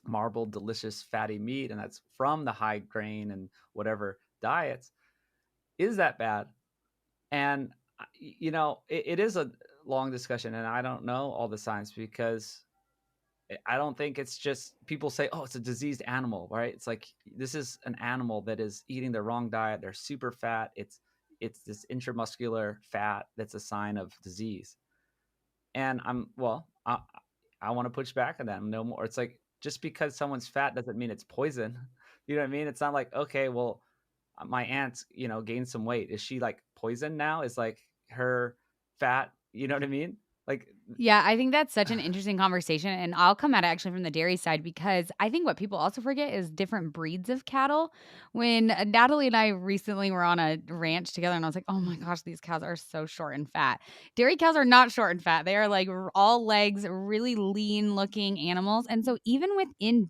marbled, delicious, fatty meat, and that's from the high grain and whatever diets. Is that bad? And it is a long discussion, and I don't know all the science because I don't think it's just people say, oh, it's a diseased animal, right? It's like this is an animal that is eating the wrong diet. They're super fat. It's this intramuscular fat that's a sign of disease. And I want to push back on that. No more. It's like just because someone's fat doesn't mean it's poison. You know what I mean? It's not like, okay, well, my aunt, gained some weight. Is she like poison now? Is like her fat? You know what I mean? Like, Yeah, I think that's such an interesting conversation. And I'll come at it actually from the dairy side because I think what people also forget is different breeds of cattle. When Natalie and I recently were on a ranch together, and I was like, oh my gosh, these cows are so short and fat. Dairy cows are not short and fat. They are like all legs, really lean looking animals. And so even within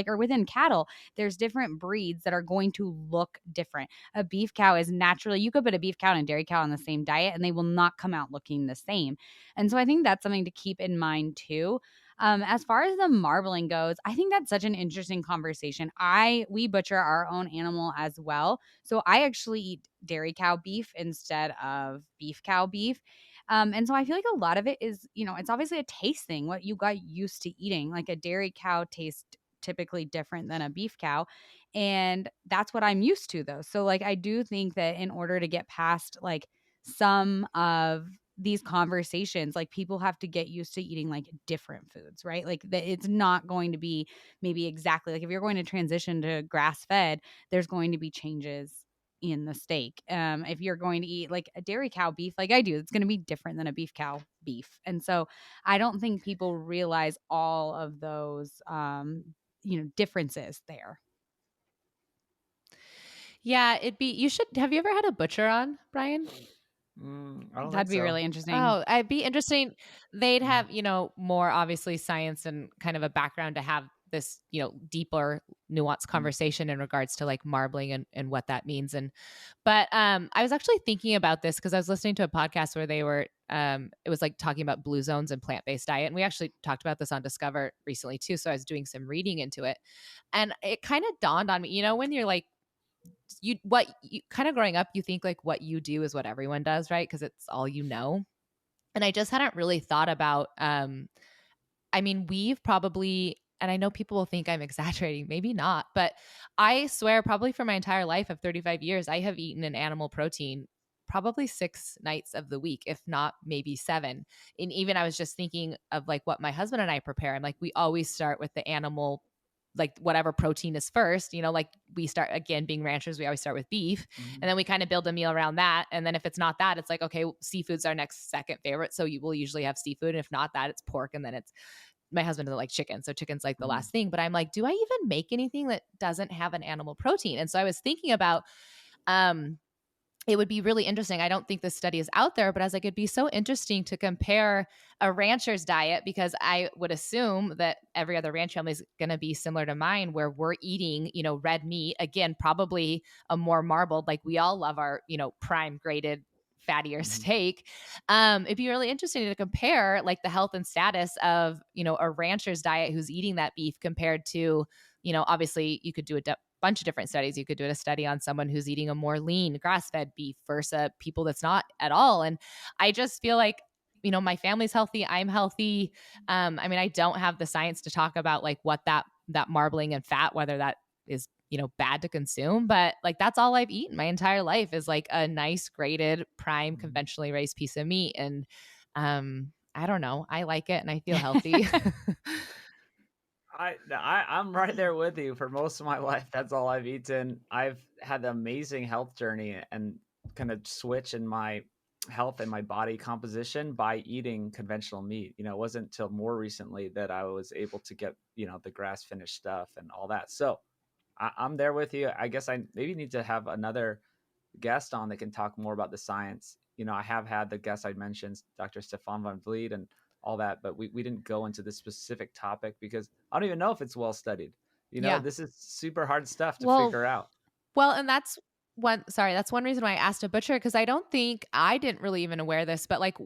or within cattle, there's different breeds that are going to look different. A beef cow is naturally, you could put a beef cow and a dairy cow on the same diet and they will not come out looking the same. And so I think think that's something to keep in mind too. As far as the marbling goes, I think that's such an interesting conversation. We butcher our own animal as well. So I actually eat dairy cow beef instead of beef cow beef. And so I feel like a lot of it is, it's obviously a taste thing, what you got used to eating. Like a dairy cow tastes typically different than a beef cow. And that's what I'm used to though. So like I do think that in order to get past like some of these conversations, like people have to get used to eating like different foods, right? Like that it's not going to be maybe exactly like if you're going to transition to grass fed, there's going to be changes in the steak. If you're going to eat like a dairy cow beef, like I do, it's going to be different than a beef cow beef. And so I don't think people realize all of those, differences there. Yeah, have you ever had a butcher on, Brian? I don't That'd think be so. really interesting. Oh, it'd be interesting. They'd have, more obviously science and kind of a background to have this, deeper nuanced conversation in regards to like marbling and what that means. But I was actually thinking about this because I was listening to a podcast where they were, it was like talking about blue zones and plant-based diet. And we actually talked about this on Discover recently too. So I was doing some reading into it and it kind of dawned on me, when you're like, you kind of growing up, you think like what you do is what everyone does, right? Because it's all you know. And I just hadn't really thought about I mean, we've probably, and I know people will think I'm exaggerating, maybe not, but I swear probably for my entire life of 35 years, I have eaten an animal protein probably 6 nights of the week, if not maybe 7. And even I was just thinking of like what my husband and I prepare. I'm like, we always start with the animal, like whatever protein is first, like we start again being ranchers, we always start with beef and then we kind of build a meal around that. And then if it's not that, it's like, okay, seafood's our next second favorite. So you will usually have seafood. And if not that, it's pork. And then it's my husband doesn't like chicken. So chicken's like the last thing. But I'm like, do I even make anything that doesn't have an animal protein? And so I was thinking about it would be really interesting. I don't think this study is out there, but I was like, it'd be so interesting to compare a rancher's diet because I would assume that every other ranch family is going to be similar to mine, where we're eating, red meat, again, probably a more marbled, like we all love our, prime graded fattier steak. It'd be really interesting to compare like the health and status of, a rancher's diet who's eating that beef compared to, obviously you could do a bunch of different studies. You could do a study on someone who's eating a more lean grass-fed beef versus people that's not at all. And I just feel like, my family's healthy. I'm healthy. I mean, I don't have the science to talk about like what that marbling and fat, whether that is, bad to consume, but like, that's all I've eaten my entire life is like a nice graded prime conventionally raised piece of meat. And, I don't know. I like it and I feel healthy. I'm right there with you. For most of my life, that's all I've eaten. I've had an amazing health journey and kind of switch in my health and my body composition by eating conventional meat. It wasn't until more recently that I was able to get, the grass finished stuff and all that. So I'm there with you. I guess I maybe need to have another guest on that can talk more about the science. I have had the guest I mentioned, Dr. Stefan van Vliet and all that, but we didn't go into this specific topic because I don't even know if it's well studied. Yeah. This is super hard stuff to Well, figure out. Well, and that's one reason why I asked a butcher, because I didn't really even aware this, but like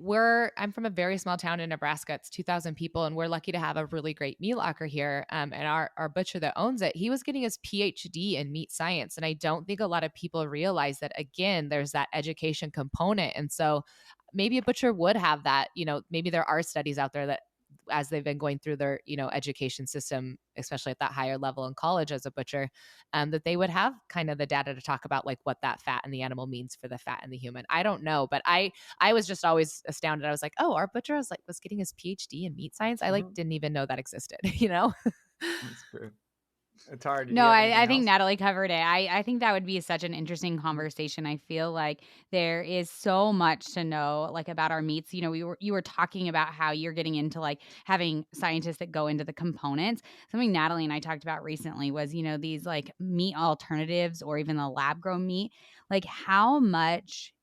I'm from a very small town in Nebraska. It's 2,000 people, and we're lucky to have a really great meat locker here. And our butcher that owns it, he was getting his PhD in meat science. And I don't think a lot of people realize that, again, there's that education component. And so maybe a butcher would have that, maybe there are studies out there that as they've been going through their, education system, especially at that higher level in college as a butcher, that they would have kind of the data to talk about like what that fat in the animal means for the fat in the human. I don't know, but I was just always astounded. I was like, oh, our butcher was getting his PhD in meat science. I didn't even know that existed, That's true. It's hard. No, I think Natalie covered it. I think that would be such an interesting conversation. I feel like there is so much to know like about our meats. You were talking about how you're getting into like having scientists that go into the components. Something Natalie and I talked about recently was, these like meat alternatives or even the lab grown meat, like how much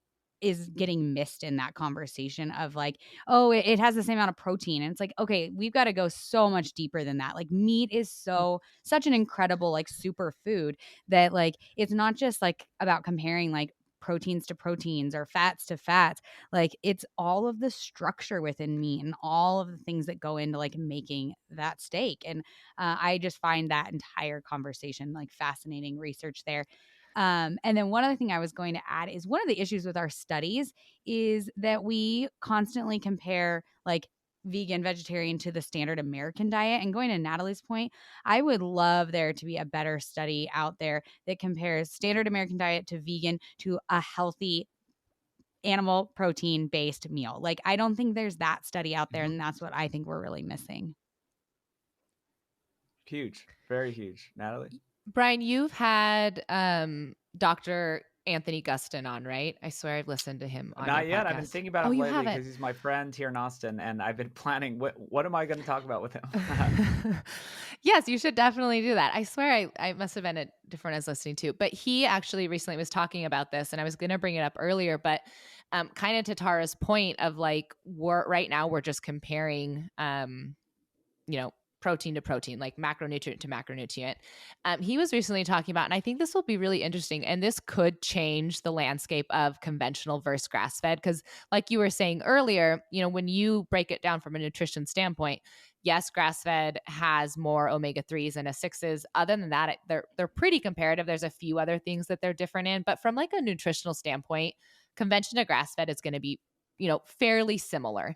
is getting missed in that conversation of like, oh, it has the same amount of protein. And it's like, okay, we've got to go so much deeper than that. Like meat is such an incredible like super food that like it's not just like about comparing like proteins to proteins or fats to fats. Like it's all of the structure within meat and all of the things that go into like making that steak. And I just find that entire conversation like fascinating research there. And then one other thing I was going to add is one of the issues with our studies is that we constantly compare like vegan, vegetarian to the standard American diet. And going to Natalie's point, I would love there to be a better study out there that compares standard American diet to vegan to a healthy animal protein based meal. Like, I don't think there's that study out there. And that's what I think we're really missing. Huge, very huge. Natalie? Brian, you've had Dr. Anthony Gustin on, right? I swear I've listened to him on Not your yet. podcast. I've been thinking about him lately because he's my friend here in Austin, and I've been planning what am I going to talk about with him? Yes, you should definitely do that. I swear I must have been a different I was listening to, but he actually recently was talking about this, and I was going to bring it up earlier, but kind of to Tara's point of like right now we're just comparing, protein to protein, like macronutrient to macronutrient. He was recently talking about, and I think this will be really interesting, and this could change the landscape of conventional versus grass-fed, because like you were saying earlier, when you break it down from a nutrition standpoint, yes, grass-fed has more omega-3s and A6s. Other than that, they're pretty comparative. There's a few other things that they're different in, but from like a nutritional standpoint, conventional to grass-fed is going to be, fairly similar.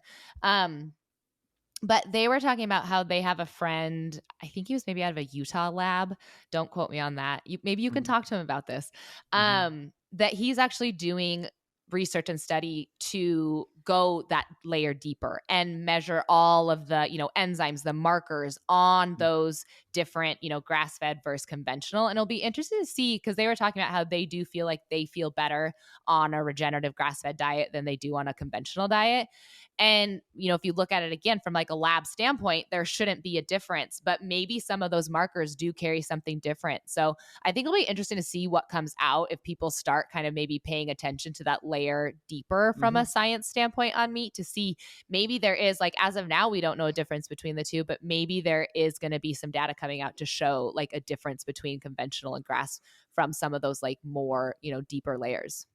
But they were talking about how they have a friend, I think he was maybe out of a Utah lab. Don't quote me on that. Maybe you can talk to him about this. That he's actually doing research and study to go that layer deeper and measure all of the, enzymes, the markers on those different, grass-fed versus conventional. And it'll be interesting to see, because they were talking about how they do feel like they feel better on a regenerative grass-fed diet than they do on a conventional diet. And, if you look at it again from like a lab standpoint, there shouldn't be a difference, but maybe some of those markers do carry something different. So I think it'll be interesting to see what comes out if people start kind of maybe paying attention to that layer deeper from a science standpoint on meat, to see maybe there is, like, as of now, we don't know a difference between the two, but maybe there is going to be some data coming out to show like a difference between conventional and grass from some of those like more, deeper layers.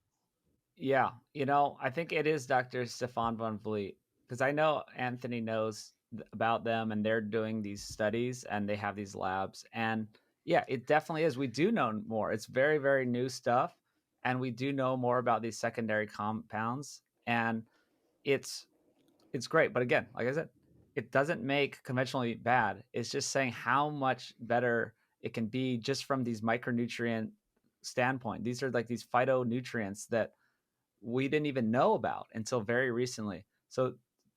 Yeah, I think it is Dr. Stefan von Vliet, because I know Anthony knows about them, and they're doing these studies and they have these labs. And yeah, it definitely is. We do know more. It's very, very new stuff. And we do know more about these secondary compounds. And it's great. But again, like I said, it doesn't make conventionally bad. It's just saying how much better it can be just from these micronutrient standpoint. These are like these phytonutrients that we didn't even know about until very recently. So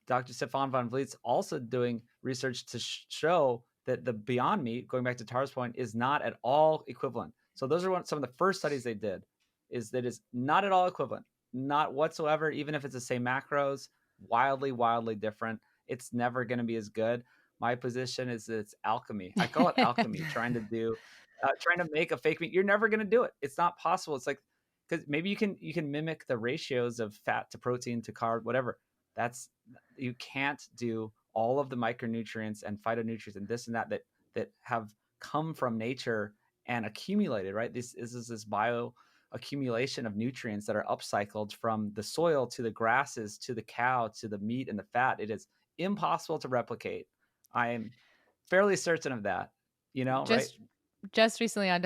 Dr. Stefan von Vliet's also doing research to show that the Beyond Meat, going back to Tara's point, is not at all equivalent. So those are some of the first studies they did, is that it's not at all equivalent, not whatsoever. Even if it's the same macros, wildly, wildly different. It's never going to be as good. My position is that it's alchemy. I call it alchemy, trying to make a fake meat. You're never going to do it. It's not possible. It's like, because maybe you can mimic the ratios of fat to protein to carb, whatever. You can't do all of the micronutrients and phytonutrients and this and that have come from nature and accumulated, right? This is this bio accumulation of nutrients that are upcycled from the soil to the grasses to the cow to the meat and the fat. It is impossible to replicate. I am fairly certain of that, right? Just recently on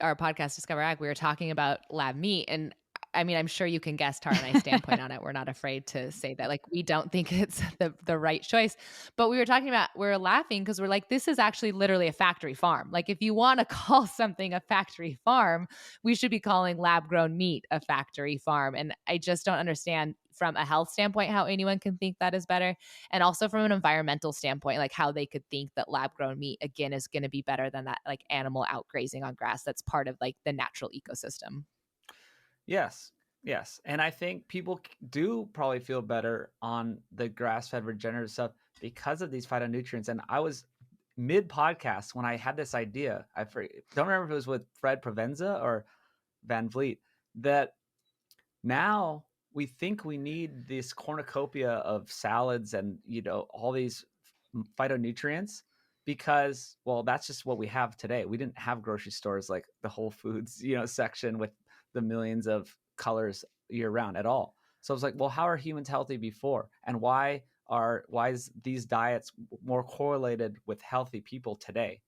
our podcast DiscoverAg, we were talking about lab meat, and I mean, I'm sure you can guess Tara and I's standpoint on it. We're not afraid to say that, like, we don't think it's the right choice. But we were laughing because we're like, this is actually literally a factory farm. Like, if you want to call something a factory farm, we should be calling lab grown meat a factory farm. And I just don't understand from a health standpoint how anyone can think that is better, and also from an environmental standpoint, like how they could think that lab grown meat again is going to be better than that like animal out grazing on grass that's part of like the natural ecosystem. Yes. And I think people do probably feel better on the grass-fed regenerative stuff because of these phytonutrients. And I was mid-podcast when I had this idea. Don't remember if it was with Fred Provenza or Van Vliet, that now we think we need this cornucopia of salads and, all these phytonutrients because, well, that's just what we have today. We didn't have grocery stores like the Whole Foods, section with the millions of colors year round at all. So I was like, well, how are humans healthy before, and why is these diets more correlated with healthy people today,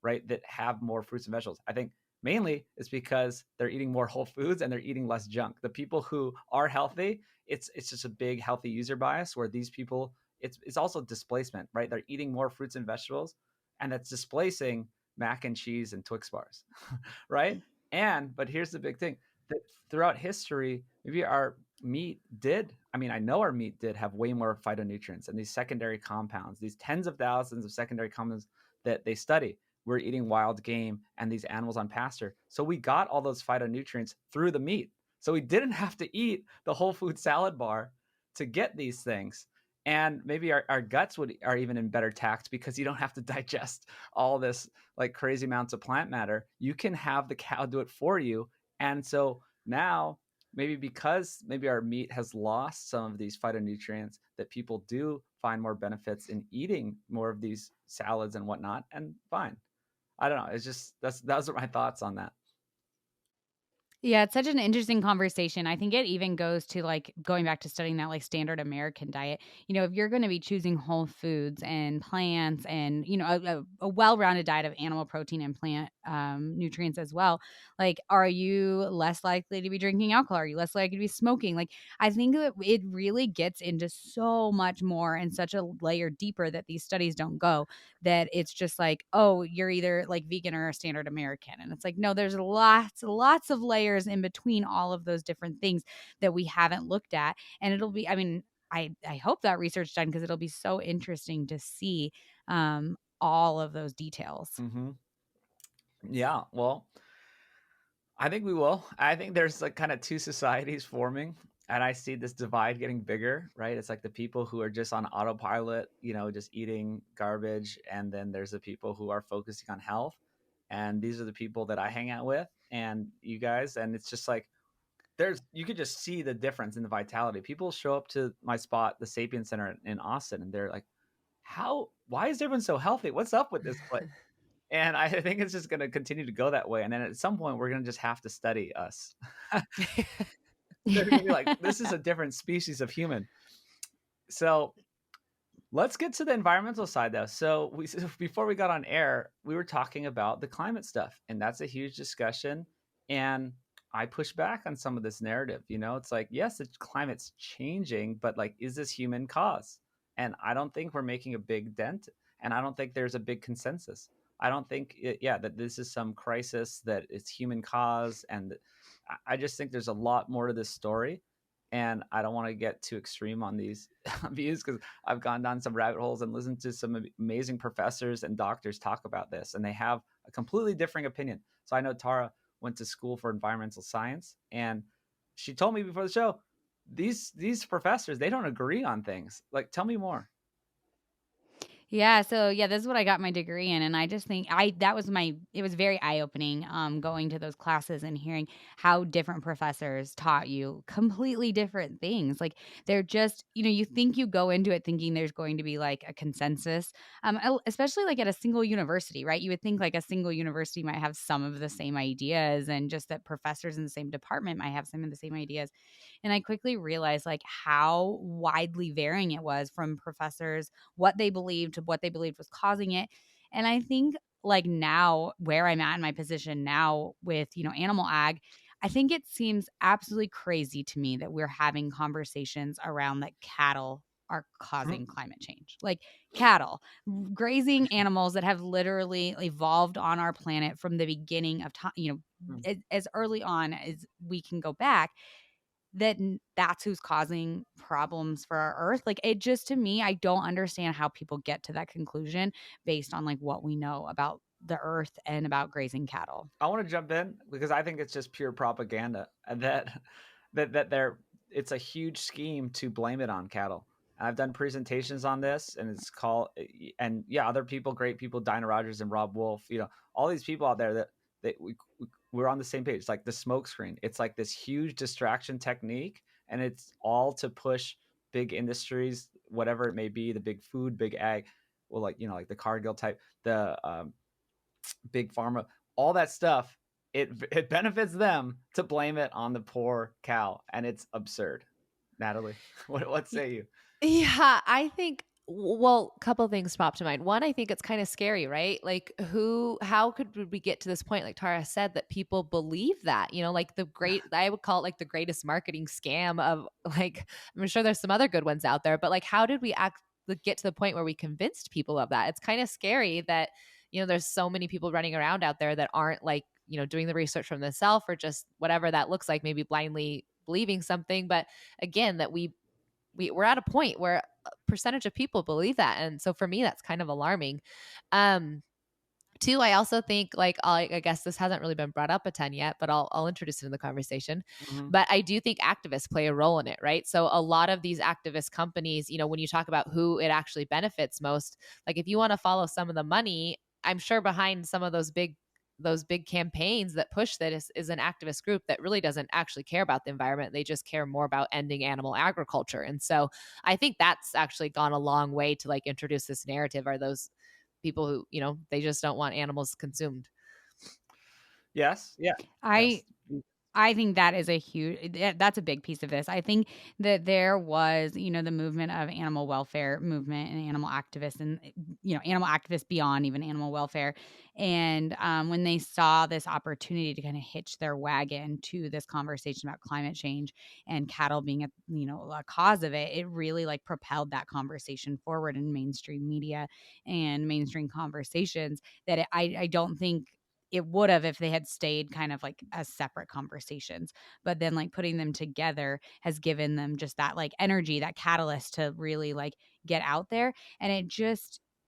right? That have more fruits and vegetables. I think mainly it's because they're eating more whole foods and they're eating less junk. The people who are healthy, it's just a big healthy user bias, where these people, it's also displacement, right? They're eating more fruits and vegetables, and that's displacing mac and cheese and Twix bars, right? And but here's the big thing, that throughout history, maybe our meat did, I mean, I know our meat did have way more phytonutrients and these secondary compounds, these tens of thousands of secondary compounds that they study. We're eating wild game and these animals on pasture. So we got all those phytonutrients through the meat. So we didn't have to eat the whole food salad bar to get these things. And maybe our guts are even in better tact, because you don't have to digest all this like crazy amounts of plant matter. You can have the cow do it for you. And so now, maybe because maybe our meat has lost some of these phytonutrients, that people do find more benefits in eating more of these salads and whatnot. And fine. I don't know. It's just, those are my thoughts on that. Yeah, it's such an interesting conversation. I think it even goes to like going back to studying that like standard American diet. You know, if you're going to be choosing whole foods and plants and, you know, a well rounded diet of animal protein and plant nutrients as well, like, are you less likely to be drinking alcohol? Are you less likely to be smoking? Like, I think that it really gets into so much more and such a layer deeper that these studies don't go, that it's just like, oh, you're either like vegan or a standard American. And it's like, no, there's lots of layers in between all of those different things that we haven't looked at. And it'll be, I mean, I hope that research done, because it'll be so interesting to see all of those details. Mm-hmm. Yeah. Well, I think we will. I think there's like kind of two societies forming, and I see this divide getting bigger, right? It's like the people who are just on autopilot, just eating garbage, and then there's the people who are focusing on health. And these are the people that I hang out with, and you guys, and it's just like you could just see the difference in the vitality. People show up to my spot, the Sapien Center in Austin, and they're like, why is everyone so healthy? What's up with this place? And I think it's just going to continue to go that way. And then at some point, we're going to just have to study us. They're going to be like, this is a different species of human. So let's get to the environmental side, though. So before we got on air, we were talking about the climate stuff, and that's a huge discussion. And I push back on some of this narrative. It's like, yes, the climate's changing, but like, is this human cause? And I don't think we're making a big dent, and I don't think there's a big consensus. I don't think, that this is some crisis that it's human cause, and I just think there's a lot more to this story. And I don't want to get too extreme on these views, because I've gone down some rabbit holes and listened to some amazing professors and doctors talk about this, and they have a completely differing opinion. So I know Tara went to school for environmental science, and she told me before the show, these professors, they don't agree on things. Like, tell me more. Yeah, so yeah, this is what I got my degree in, and I just think it was very eye-opening going to those classes and hearing how different professors taught you completely different things. Like, they're just, you think you go into it thinking there's going to be like a consensus, especially like at a single university, right? You would think like a single university might have some of the same ideas, and just that professors in the same department might have some of the same ideas. And I quickly realized like how widely varying it was from professors, what they believed to what they believed was causing it. And I think like now, where I'm at in my position now with, animal ag, I think it seems absolutely crazy to me that we're having conversations around that cattle are causing climate change. Like, cattle, grazing animals that have literally evolved on our planet from the beginning of time, as early on as we can go back, that's who's causing problems for our earth. Like, it just, to me, I don't understand how people get to that conclusion based on like what we know about the earth and about grazing cattle. I want to jump in because I think it's just pure propaganda, and that they're it's a huge scheme to blame it on cattle. And I've done presentations on this, and it's called, and yeah, other people, great people, Dinah Rogers and Rob Wolf, all these people out there that we're on the same page. It's like the smoke screen. It's like this huge distraction technique, and it's all to push big industries, whatever it may be, the big food, big ag, well, like like the Cargill type, the big pharma, all that stuff. it benefits them to blame it on the poor cow, and it's absurd. Natalie, what say you? Yeah, I think, well, a couple things pop to mind. One, I think it's kind of scary, right? Like how could we get to this point, like Tara said, that people believe that, like I would call it like the greatest marketing scam of like, I'm sure there's some other good ones out there, but like, how did we get to the point where we convinced people of that? It's kind of scary that, there's so many people running around out there that aren't like, doing the research from themselves or just whatever that looks like, maybe blindly believing something. But again, that we're at a point where a percentage of people believe that. And so for me, that's kind of alarming. Two, I also think like, I guess this hasn't really been brought up a ton yet, but I'll introduce it in the conversation. Mm-hmm. But I do think activists play a role in it, right? So a lot of these activist companies, when you talk about who it actually benefits most, like if you want to follow some of the money, I'm sure behind some of those big campaigns that push that is an activist group that really doesn't actually care about the environment. They just care more about ending animal agriculture. And so I think that's actually gone a long way to like introduce this narrative, are those people who, they just don't want animals consumed. Yes. Yeah. I Yes. I think that is that's a big piece of this. I think that there was, the movement of animal welfare movement and animal activists and, animal activists beyond even animal welfare. And when they saw this opportunity to kind of hitch their wagon to this conversation about climate change and cattle being a cause of it, it really like propelled that conversation forward in mainstream media and mainstream conversations that I don't think it would have if they had stayed kind of like as separate conversations. But then like putting them together has given them just that like energy, that catalyst to really like get out there. And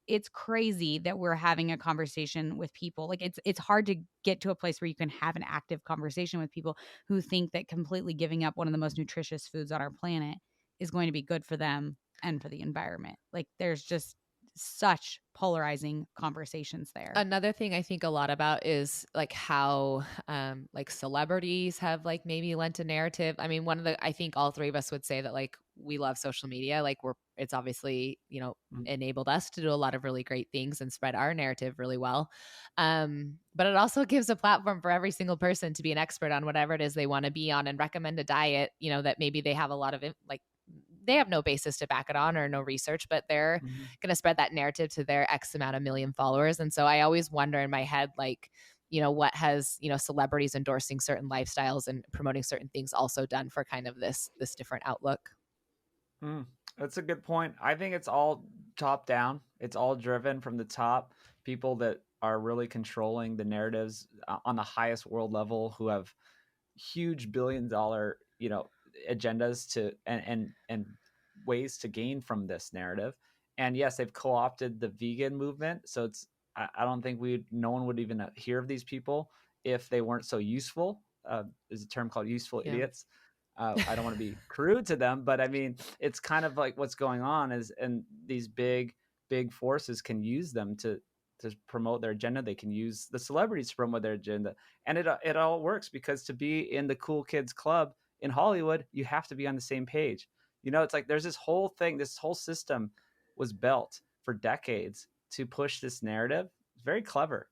it's crazy that we're having a conversation with people. Like it's hard to get to a place where you can have an active conversation with people who think that completely giving up one of the most nutritious foods on our planet is going to be good for them and for the environment. Like there's just such polarizing conversations there. Another thing I think a lot about is like how like celebrities have like maybe lent a narrative. I mean, I think all three of us would say that like we love social media. Like it's obviously, enabled us to do a lot of really great things and spread our narrative really well. But it also gives a platform for every single person to be an expert on whatever it is they want to be on and recommend a diet, that maybe they have a lot of like, they have no basis to back it on or no research, but they're going to spread that narrative to their X amount of million followers. And so I always wonder in my head, like, what has, celebrities endorsing certain lifestyles and promoting certain things also done for kind of this different outlook. That's a good point. I think it's all top down. It's all driven from the top. People that are really controlling the narratives on the highest world level, who have huge $billion, agendas to and ways to gain from this narrative. And yes, they've co-opted the vegan movement. So I don't think no one would even hear of these people if they weren't so useful. There's a term called useful idiots. I don't want to be crude to them, but I mean, it's kind of like what's going on and these big forces can use them to promote their agenda. They can use the celebrities to promote their agenda. And it all works because to be in the cool kids club in Hollywood, you have to be on the same page. It's like there's this whole thing, this whole system was built for decades to push this narrative. It's very clever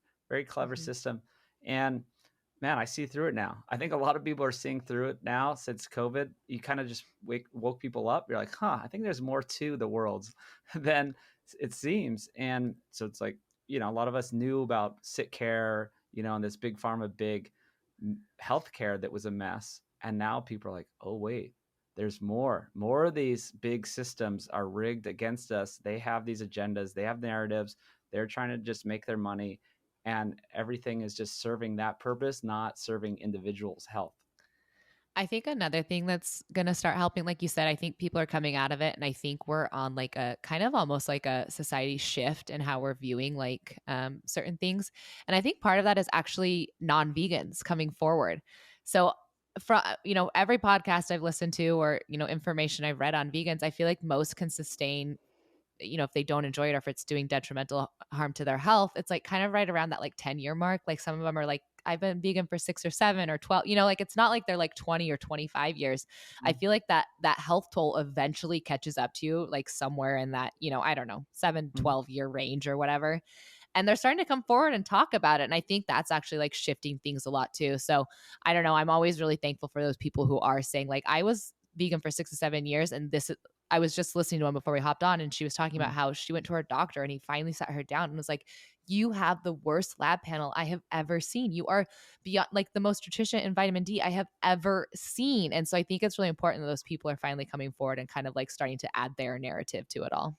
system. And man, I see through it now. I think a lot of people are seeing through it now since COVID. You kind of just woke people up. You're like, I think there's more to the world than it seems. And so it's like, a lot of us knew about sick care, and this big pharma, big healthcare that was a mess. And now people are like, oh, wait, there's more of these big systems are rigged against us. They have these agendas, they have narratives. They're trying to just make their money. And everything is just serving that purpose, not serving individuals' health. I think another thing that's going to start helping, like you said, I think people are coming out of it. And I think we're on like a kind of almost like a society shift in how we're viewing like certain things. And I think part of that is actually non-vegans coming forward. So from, every podcast I've listened to or, information I've read on vegans, I feel like most can sustain, if they don't enjoy it or if it's doing detrimental harm to their health, it's like kind of right around that like 10-year mark. Like some of them are like, I've been vegan for 6 or 7 or 12, like it's not like they're like 20 or 25 years. I feel like that health toll eventually catches up to you like somewhere in that, I don't know, 7, 12 year range or whatever. and they're starting to come forward and talk about it. And I think that's actually like shifting things a lot too. So I don't know. I'm always really thankful for those people who are saying like, I was vegan for 6 to 7 years, and I was just listening to one before we hopped on, and she was talking about how she went to her doctor and he finally sat her down and was like, you have the worst lab panel I have ever seen. You are beyond like the most deficient in vitamin D I have ever seen. And so I think it's really important that those people are finally coming forward and kind of like starting to add their narrative to it all.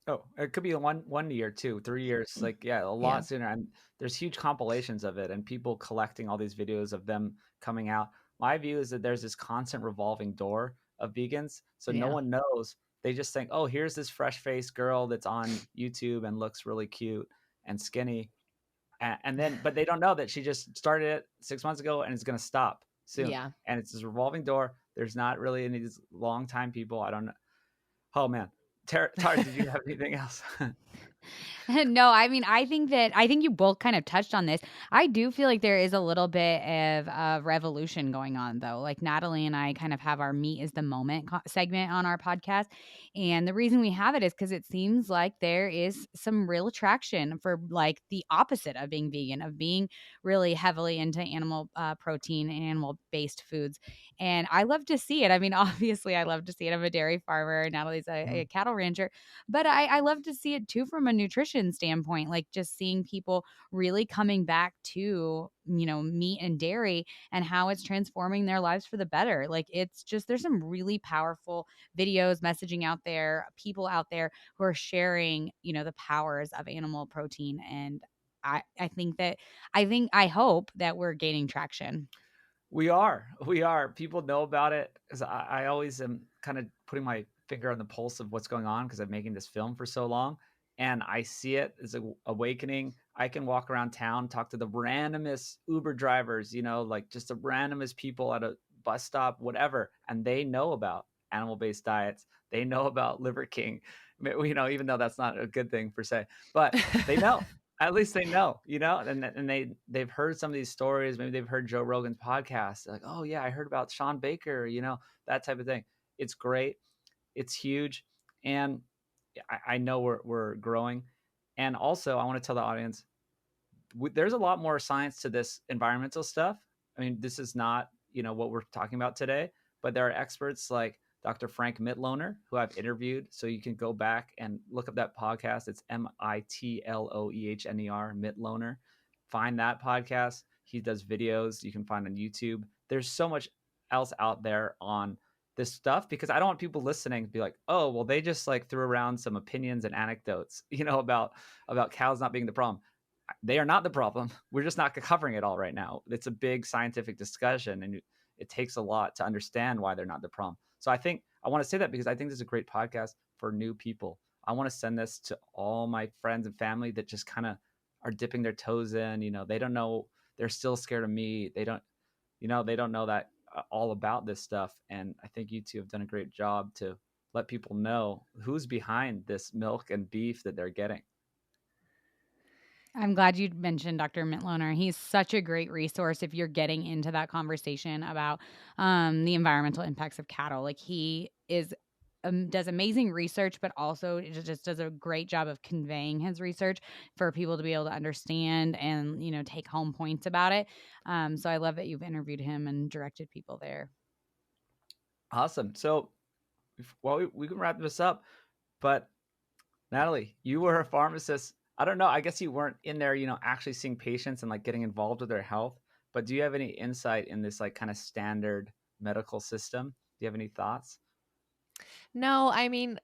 Oh, it could be 1 year, 2, 3 years, like, yeah, a Yeah. lot sooner. And there's huge compilations of it and people collecting all these videos of them coming out. My view is that there's this constant revolving door of vegans. So no Yeah. one knows. They just think, oh, here's this fresh faced girl that's on YouTube and looks really cute and skinny. And then, but they don't know that she just started it 6 months ago and it's going to stop soon. Yeah. And it's this revolving door. There's not really any of these long time people. I don't know. Oh man. Tara, did you have anything else? No, I mean, I think you both kind of touched on this. I do feel like there is a little bit of a revolution going on, though. Like Natalie and I kind of have our meat is the moment segment on our podcast. And the reason we have it is because it seems like there is some real attraction for like the opposite of being vegan, of being really heavily into animal protein and animal based foods. And I love to see it. I mean, obviously, I love to see it. I'm a dairy farmer. Natalie's a cattle rancher. But I love to see it too from a nutrition standpoint, like just seeing people really coming back to, meat and dairy and how it's transforming their lives for the better. Like it's just, there's some really powerful videos, messaging out there, people out there who are sharing, the powers of animal protein. And I hope that we're gaining traction. We are. We are. People know about it because I always am kind of putting my finger on the pulse of what's going on because I'm making this film for so long. And I see it as an awakening. I can walk around town, talk to the randomest Uber drivers, like just the randomest people at a bus stop, whatever. And they know about animal based diets. They know about Liver King, even though that's not a good thing per se, but they know. At least they know, and they've heard some of these stories. Maybe they've heard Joe Rogan's podcast. They're like, oh yeah, I heard about Sean Baker, that type of thing. It's great. It's huge. And I know we're growing. And also I want to tell the audience, there's a lot more science to this environmental stuff. I mean, this is not, what we're talking about today, but there are experts like Dr. Frank Mitloehner, who I've interviewed. So you can go back and look up that podcast. It's Mitloehner, Mitloehner. Find that podcast. He does videos you can find on YouTube. There's so much else out there on this stuff because I don't want people listening to be like, oh, well, they just like threw around some opinions and anecdotes, about cows not being the problem. They are not the problem. We're just not covering it all right now. It's a big scientific discussion and it takes a lot to understand why they're not the problem. So I think I want to say that because I think this is a great podcast for new people. I want to send this to all my friends and family that just kind of are dipping their toes in, they don't know, they're still scared of meat. They don't know that all about this stuff. And I think you two have done a great job to let people know who's behind this milk and beef that they're getting. I'm glad you mentioned Dr. Mitloehner. He's such a great resource if you're getting into that conversation about the environmental impacts of cattle. Like he does amazing research, but also just does a great job of conveying his research for people to be able to understand and take home points about it. So I love that you've interviewed him and directed people there. Awesome. So, well, we can wrap this up, but Natalie, you were a pharmacist. I don't know. I guess you weren't in there, actually seeing patients and like getting involved with their health. But do you have any insight in this like kind of standard medical system? Do you have any thoughts? No, I mean,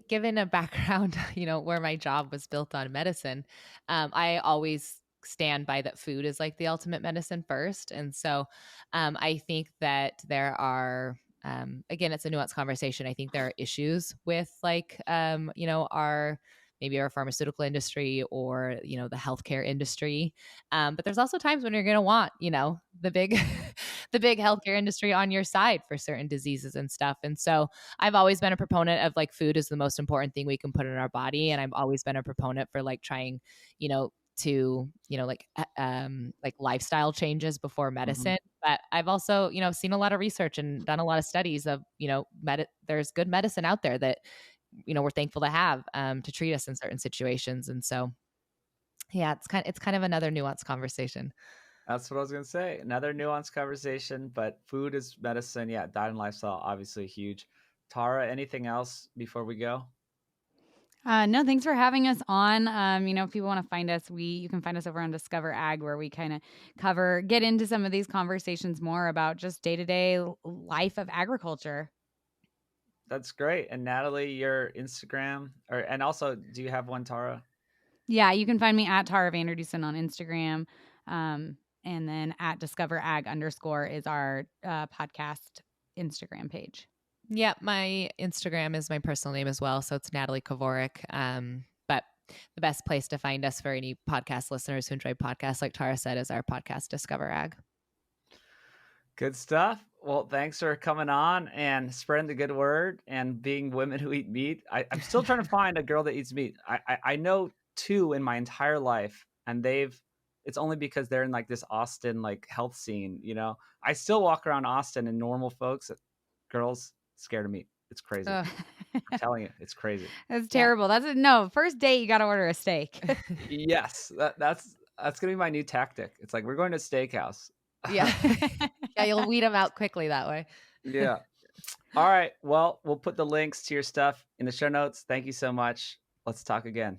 given a background, where my job was built on medicine, I always stand by that food is like the ultimate medicine first. And so I think that there are, again, it's a nuanced conversation. I think there are issues with like, maybe our pharmaceutical industry or, the healthcare industry. But there's also times when you're going to want, the big, the big healthcare industry on your side for certain diseases and stuff. And so I've always been a proponent of like food is the most important thing we can put in our body. And I've always been a proponent for like trying, to, like lifestyle changes before medicine. But I've also, seen a lot of research and done a lot of studies of, there's good medicine out there that, we're thankful to have to treat us in certain situations. And so Yeah, it's kind of another nuanced conversation. That's what I was going to say. Another nuanced conversation, but food is medicine. Yeah, diet and lifestyle, obviously huge. Tara, anything else before we go? No, thanks for having us on. If people want to find us, you can find us over on DiscoverAg, where we kind of get into some of these conversations more about just day-to-day life of agriculture. That's great. And Natalie, your Instagram, and also, do you have one, Tara? Yeah, you can find me at Tara Vander Dussen on Instagram. And then at DiscoverAg_ is our podcast Instagram page. Yeah, my Instagram is my personal name as well. So it's Natalie Kovarik. But the best place to find us for any podcast listeners who enjoy podcasts, like Tara said, is our podcast, DiscoverAg. Good stuff. Well, thanks for coming on and spreading the good word and being women who eat meat. I'm still trying to find a girl that eats meat. I know 2 in my entire life, and it's only because they're in like this Austin like health scene. I still walk around Austin and normal folks, girls scared of meat. It's crazy. I'm telling you, it's crazy. That's terrible. No, first date you got to order a steak. Yes, that's gonna be my new tactic. It's like, we're going to a steakhouse. Yeah. Yeah, you'll weed them out quickly that way. Yeah. All right. Well, we'll put the links to your stuff in the show notes. Thank you so much. Let's talk again.